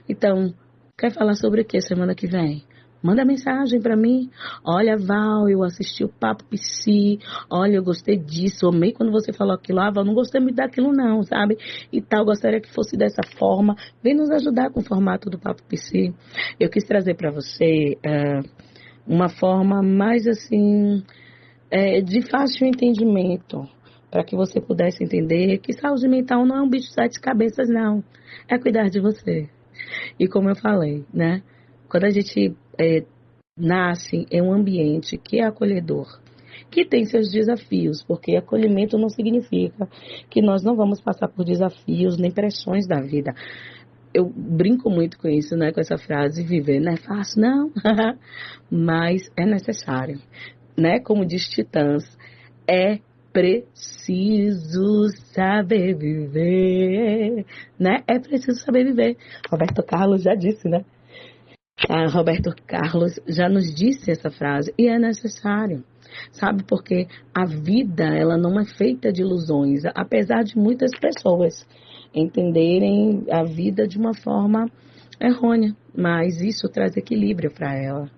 Então, quer falar sobre o que semana que vem? Manda mensagem para mim. Olha, Val, eu assisti o Papo Psi. Olha, eu gostei disso. Amei quando você falou aquilo. Val, não gostei muito daquilo não, sabe? E tal, gostaria que fosse dessa forma. Vem nos ajudar com o formato do Papo Psi. Eu quis trazer para você uma forma mais, assim, de fácil entendimento. Para que você pudesse entender que saúde mental não é um bicho de 7 cabeças, não. É cuidar de você. E como eu falei, né? Quando a gente nasce em um ambiente que é acolhedor, que tem seus desafios, porque acolhimento não significa que nós não vamos passar por desafios nem pressões da vida. Eu brinco muito com isso, né, com essa frase, viver não é fácil, não, mas é necessário, né, como diz Titãs, é preciso saber viver, né, é preciso saber viver. Roberto Carlos já disse, né? Roberto Carlos já nos disse essa frase, e é necessário, sabe, porque a vida, ela não é feita de ilusões, apesar de muitas pessoas entenderem a vida de uma forma errônea, mas isso traz equilíbrio para ela,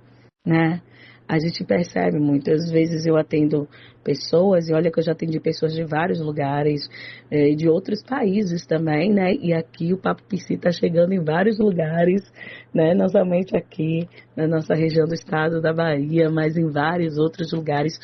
né? A gente percebe, muitas vezes eu atendo pessoas, e olha que eu já atendi pessoas de vários lugares, de outros países também, né? E aqui o Papo Psi está chegando em vários lugares, né? Não somente aqui na nossa região do estado da Bahia, mas em vários outros lugares.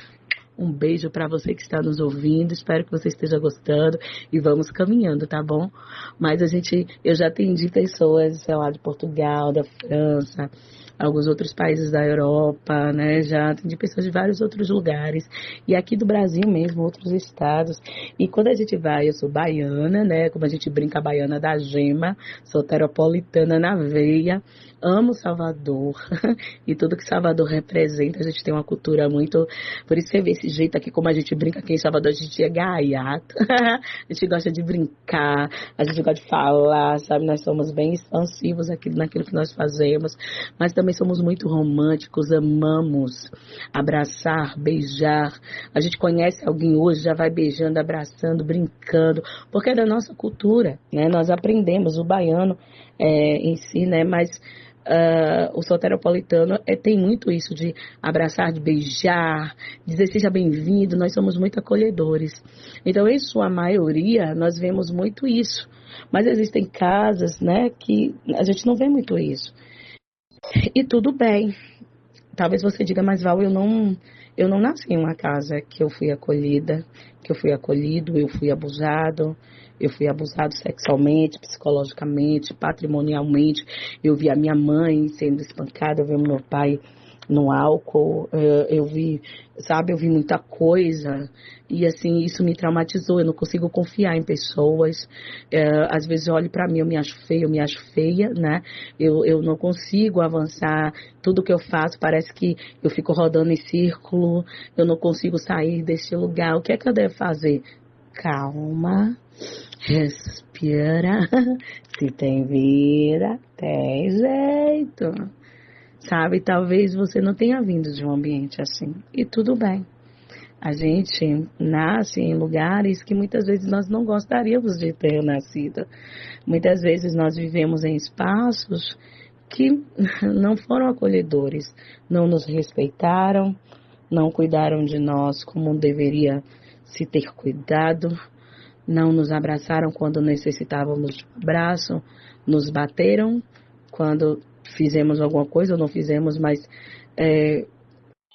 Um beijo para você que está nos ouvindo, espero que você esteja gostando e vamos caminhando, tá bom? Mas eu já atendi pessoas, sei lá, de Portugal, da França, alguns outros países da Europa, né? Já atendi pessoas de vários outros lugares e aqui do Brasil mesmo, outros estados. E quando a gente vai, eu sou baiana, né? Como a gente brinca, a baiana da gema, sou teropolitana na veia, amo Salvador e tudo que Salvador representa, a gente tem uma cultura muito... Por isso você vê esse jeito aqui, como a gente brinca aqui em Salvador, a gente é gaiato, a gente gosta de brincar, a gente gosta de falar, sabe? Nós somos bem expansivos aqui naquilo que nós fazemos, mas também somos muito românticos, amamos abraçar, beijar. A gente conhece alguém hoje, já vai beijando, abraçando, brincando, porque é da nossa cultura, né? Nós aprendemos, o baiano em si, né? Mas o soteropolitano tem muito isso de abraçar, de beijar, dizer seja bem-vindo. Nós somos muito acolhedores. Então, em sua maioria, nós vemos muito isso. Mas existem casas, né, que a gente não vê muito isso. E tudo bem. Talvez você diga, mas Val, eu não nasci em uma casa que eu fui acolhida, que eu fui acolhido, eu fui abusado sexualmente, psicologicamente, patrimonialmente. Eu vi a minha mãe sendo espancada, eu vi o meu pai no álcool, eu vi muita coisa, e assim, isso me traumatizou. Eu não consigo confiar em pessoas. Às vezes eu olho para mim, eu me acho feia, né? Eu não consigo avançar. Tudo que eu faço parece que eu fico rodando em círculo, eu não consigo sair desse lugar. O que é que eu devo fazer? Calma, respira, se tem vida, tem jeito. Sabe, talvez você não tenha vindo de um ambiente assim. E tudo bem. A gente nasce em lugares que muitas vezes nós não gostaríamos de ter nascido. Muitas vezes nós vivemos em espaços que não foram acolhedores, não nos respeitaram, não cuidaram de nós como deveria se ter cuidado, não nos abraçaram quando necessitávamos de um abraço, nos bateram quando fizemos alguma coisa ou não fizemos, mas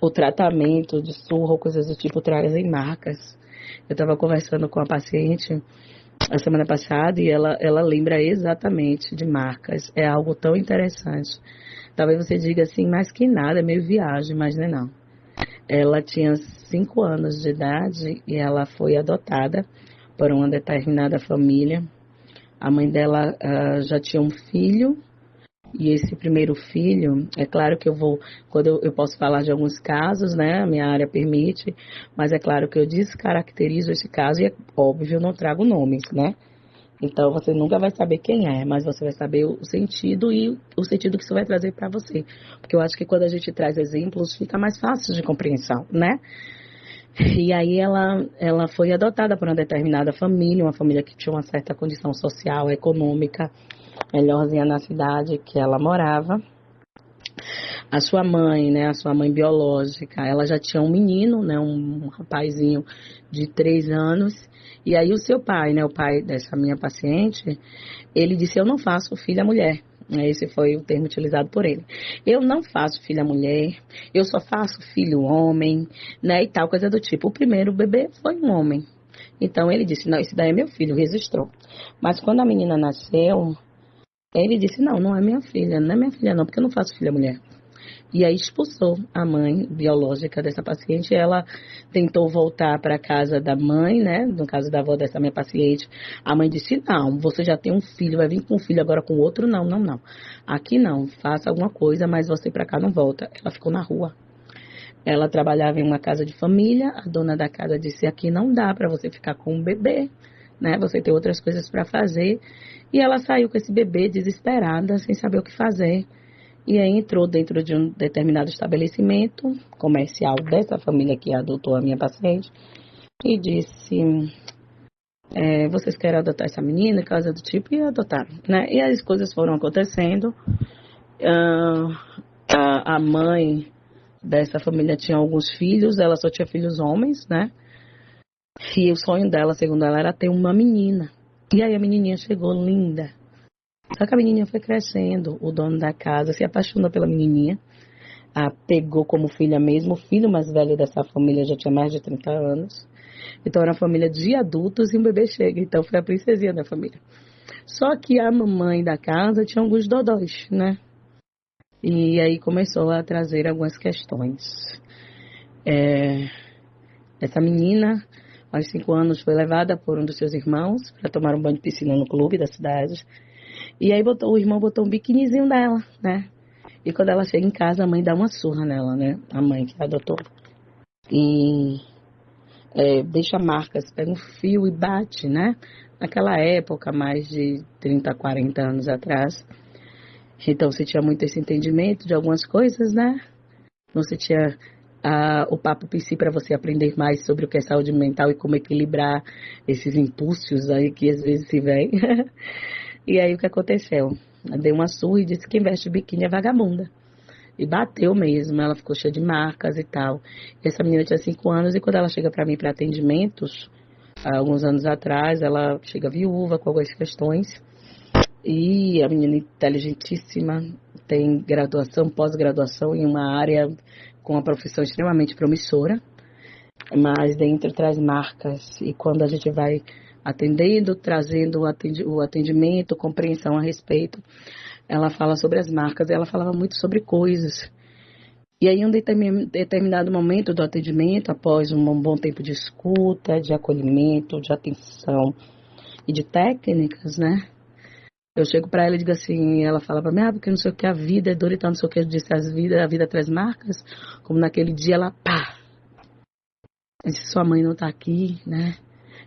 o tratamento de surra ou coisas do tipo trazem marcas. Eu estava conversando com a paciente a semana passada e ela lembra exatamente de marcas. É algo tão interessante. Talvez você diga assim, mas que nada, é meio viagem, mas não é não. Ela tinha 5 anos de idade e ela foi adotada por uma determinada família. A mãe dela já tinha um filho. E esse primeiro filho, é claro que quando eu posso falar de alguns casos, né, a minha área permite, mas é claro que eu descaracterizo esse caso e é óbvio, eu não trago nomes, né? Então você nunca vai saber quem é, mas você vai saber o sentido e o sentido que isso vai trazer para você. Porque eu acho que quando a gente traz exemplos, fica mais fácil de compreensão, né? E aí ela foi adotada por uma determinada família, uma família que tinha uma certa condição social, econômica, melhorzinha na cidade que ela morava. A sua mãe, né, a sua mãe biológica, ela já tinha um menino, né, um rapazinho de 3 anos. E aí o seu pai, né, o pai dessa minha paciente, ele disse, eu não faço filha mulher. Esse foi o termo utilizado por ele. Eu não faço filha mulher, eu só faço filho homem, né, e tal, coisa do tipo. O primeiro bebê foi um homem. Então ele disse, não, esse daí é meu filho, registrou. Mas quando a menina nasceu, ele disse, não é minha filha, não é minha filha não, porque eu não faço filha mulher. E aí expulsou a mãe biológica dessa paciente. Ela tentou voltar para a casa da mãe, né? No caso da avó dessa minha paciente. A mãe disse, não, você já tem um filho, vai vir com um filho agora com outro? Não. Aqui não, faça alguma coisa, mas você para cá não volta. Ela ficou na rua. Ela trabalhava em uma casa de família. A dona da casa disse, aqui não dá para você ficar com um bebê, né? Você tem outras coisas para fazer. E ela saiu com esse bebê desesperada, sem saber o que fazer. E aí entrou dentro de um determinado estabelecimento comercial dessa família que adotou a minha paciente e disse, vocês querem adotar essa menina, coisa do tipo, e adotaram, né? E as coisas foram acontecendo. A mãe dessa família tinha alguns filhos, ela só tinha filhos homens, né? E o sonho dela, segundo ela, era ter uma menina. E aí a menininha chegou linda. Só que a menininha foi crescendo, o dono da casa se apaixonou pela menininha, a pegou como filha mesmo, o filho mais velho dessa família já tinha mais de 30 anos, então era uma família de adultos e um bebê chega, então foi a princesinha da família. Só que a mamãe da casa tinha alguns dodóis, né? E aí começou a trazer algumas questões. Essa menina, aos 5 anos, foi levada por um dos seus irmãos para tomar um banho de piscina no clube da cidade. E aí o irmão botou um biquinizinho dela, né? E quando ela chega em casa, a mãe dá uma surra nela, né? A mãe que adotou. E deixa marcas, pega um fio e bate, né? Naquela época, mais de 30, 40 anos atrás. Então, você tinha muito esse entendimento de algumas coisas, né? Você tinha o papo PC para você aprender mais sobre o que é saúde mental e como equilibrar esses impulsos aí que às vezes se vêm. E aí o que aconteceu? Ela deu uma surra e disse que quem veste biquíni é vagabunda. E bateu mesmo, ela ficou cheia de marcas e tal. E essa menina tinha 5 anos e quando ela chega para mim para atendimentos, há alguns anos atrás, ela chega viúva com algumas questões. E a menina inteligentíssima, tem graduação, pós-graduação em uma área com uma profissão extremamente promissora, mas dentro traz marcas. E quando a gente vai atendendo, trazendo o atendimento, compreensão a respeito, ela fala sobre as marcas, ela falava muito sobre coisas E aí, em um determinado momento do atendimento, após um bom tempo de escuta, de acolhimento, de atenção e de técnicas, né? Eu chego pra ela e digo assim, ela fala pra mim, porque não sei o que, a vida é dura e tal, não sei o que, eu disse, a vida traz marcas, como naquele dia ela, pá, eu disse, sua mãe não tá aqui, né?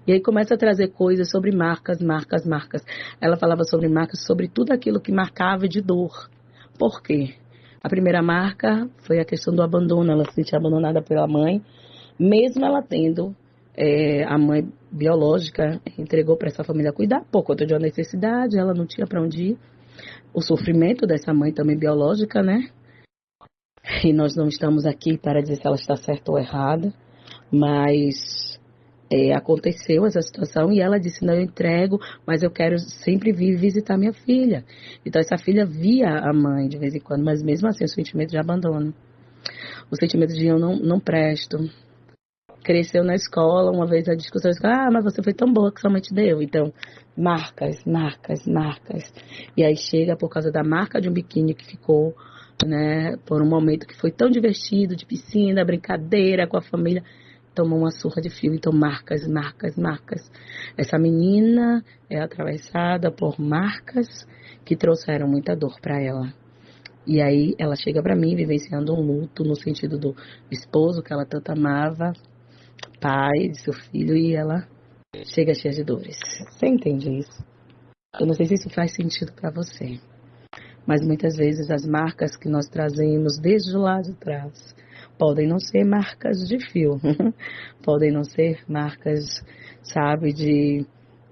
E aí começa a trazer coisas sobre marcas. Ela falava sobre marcas, sobre tudo aquilo que marcava de dor. Por quê? A primeira marca foi a questão do abandono, ela se sentia abandonada pela mãe, mesmo ela tendo a mãe biológica, entregou para essa família cuidar, por conta de uma necessidade, ela não tinha para onde ir. O sofrimento dessa mãe também biológica, né? E nós não estamos aqui para dizer se ela está certa ou errada, mas aconteceu essa situação e ela disse, não, eu entrego, mas eu quero sempre vir visitar minha filha. Então essa filha via a mãe de vez em quando, mas mesmo assim o sentimento de abandono, o sentimento de eu não presto. Cresceu na escola, uma vez a discussão, mas você foi tão boa que sua mãe te deu. Então, marcas. E aí chega por causa da marca de um biquíni que ficou, né, por um momento que foi tão divertido, de piscina, brincadeira com a família, tomou uma surra de fio. Então, marcas. Essa menina é atravessada por marcas que trouxeram muita dor para ela. E aí ela chega para mim vivenciando um luto no sentido do esposo que ela tanto amava, pai de seu filho, e ela chega cheia de dores. Você entende isso? Eu não sei se isso faz sentido para você, mas muitas vezes as marcas que nós trazemos desde o lado de trás podem não ser marcas de fio, podem não ser marcas, sabe, de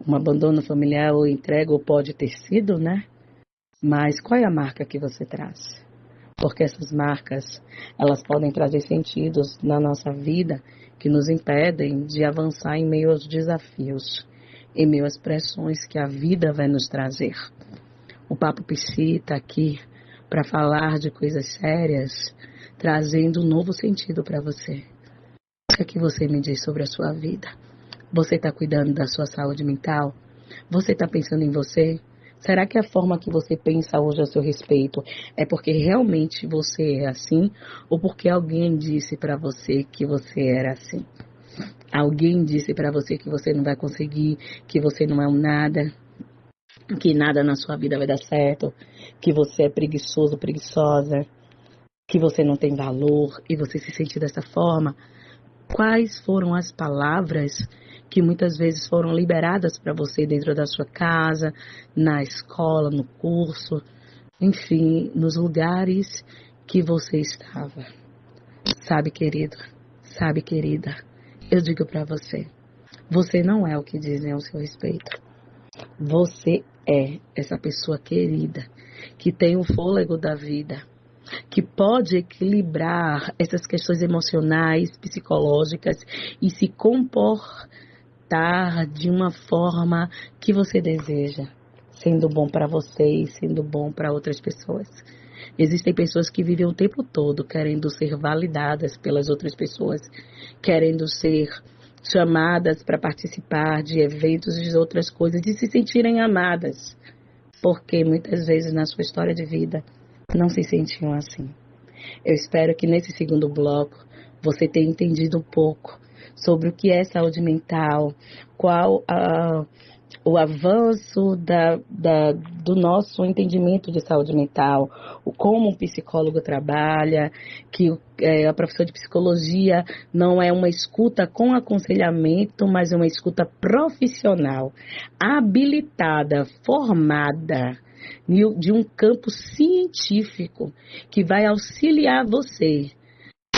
um abandono familiar ou entrega, ou pode ter sido, né? Mas qual é a marca que você traz? Porque essas marcas, elas podem trazer sentidos na nossa vida que nos impedem de avançar em meio aos desafios, em meio às pressões que a vida vai nos trazer. O Papo Psi está aqui para falar de coisas sérias, trazendo um novo sentido para você. O que é que você me diz sobre a sua vida? Você está cuidando da sua saúde mental? Você está pensando em você? Será que a forma que você pensa hoje a seu respeito é porque realmente você é assim? Ou porque alguém disse para você que você era assim? Alguém disse para você que você não vai conseguir, que você não é um nada, que nada na sua vida vai dar certo, que você é preguiçoso, preguiçosa, que você não tem valor e você se sente dessa forma? Quais foram as palavras que muitas vezes foram liberadas para você dentro da sua casa, na escola, no curso, enfim, nos lugares que você estava? Sabe, querido, sabe, querida, eu digo para você, você não é o que dizem ao seu respeito. Você é essa pessoa querida, que tem o fôlego da vida, que pode equilibrar essas questões emocionais, psicológicas e se comportar de uma forma que você deseja, sendo bom para você e sendo bom para outras pessoas. Existem pessoas que vivem o tempo todo querendo ser validadas pelas outras pessoas, querendo ser chamadas para participar de eventos e de outras coisas, de se sentirem amadas, porque muitas vezes na sua história de vida não se sentiam assim. Eu espero que nesse segundo bloco você tenha entendido um pouco sobre o que é saúde mental, qual o avanço do nosso entendimento de saúde mental, como um psicólogo trabalha, que a profissão de psicologia não é uma escuta com aconselhamento, mas é uma escuta profissional, habilitada, formada, de um campo científico que vai auxiliar você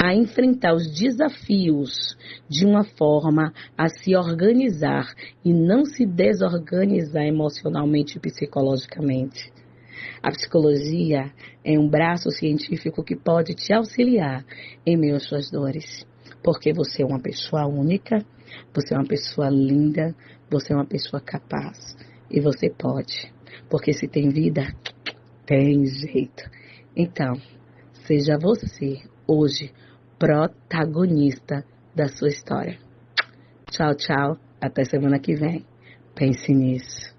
a enfrentar os desafios de uma forma a se organizar e não se desorganizar emocionalmente e psicologicamente. A psicologia é um braço científico que pode te auxiliar em meio às suas dores, porque você é uma pessoa única, você é uma pessoa linda, você é uma pessoa capaz e você pode, porque se tem vida, tem jeito. Então, seja você hoje protagonista da sua história. Tchau, tchau. Até semana que vem. Pense nisso.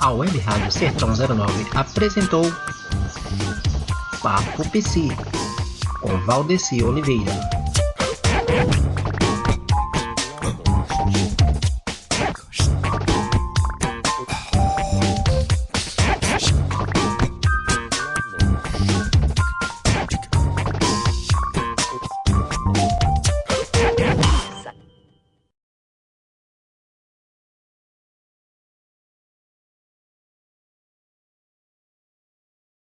A Web Rádio Sertão 09 apresentou Papo PC, com Valdeci Oliveira.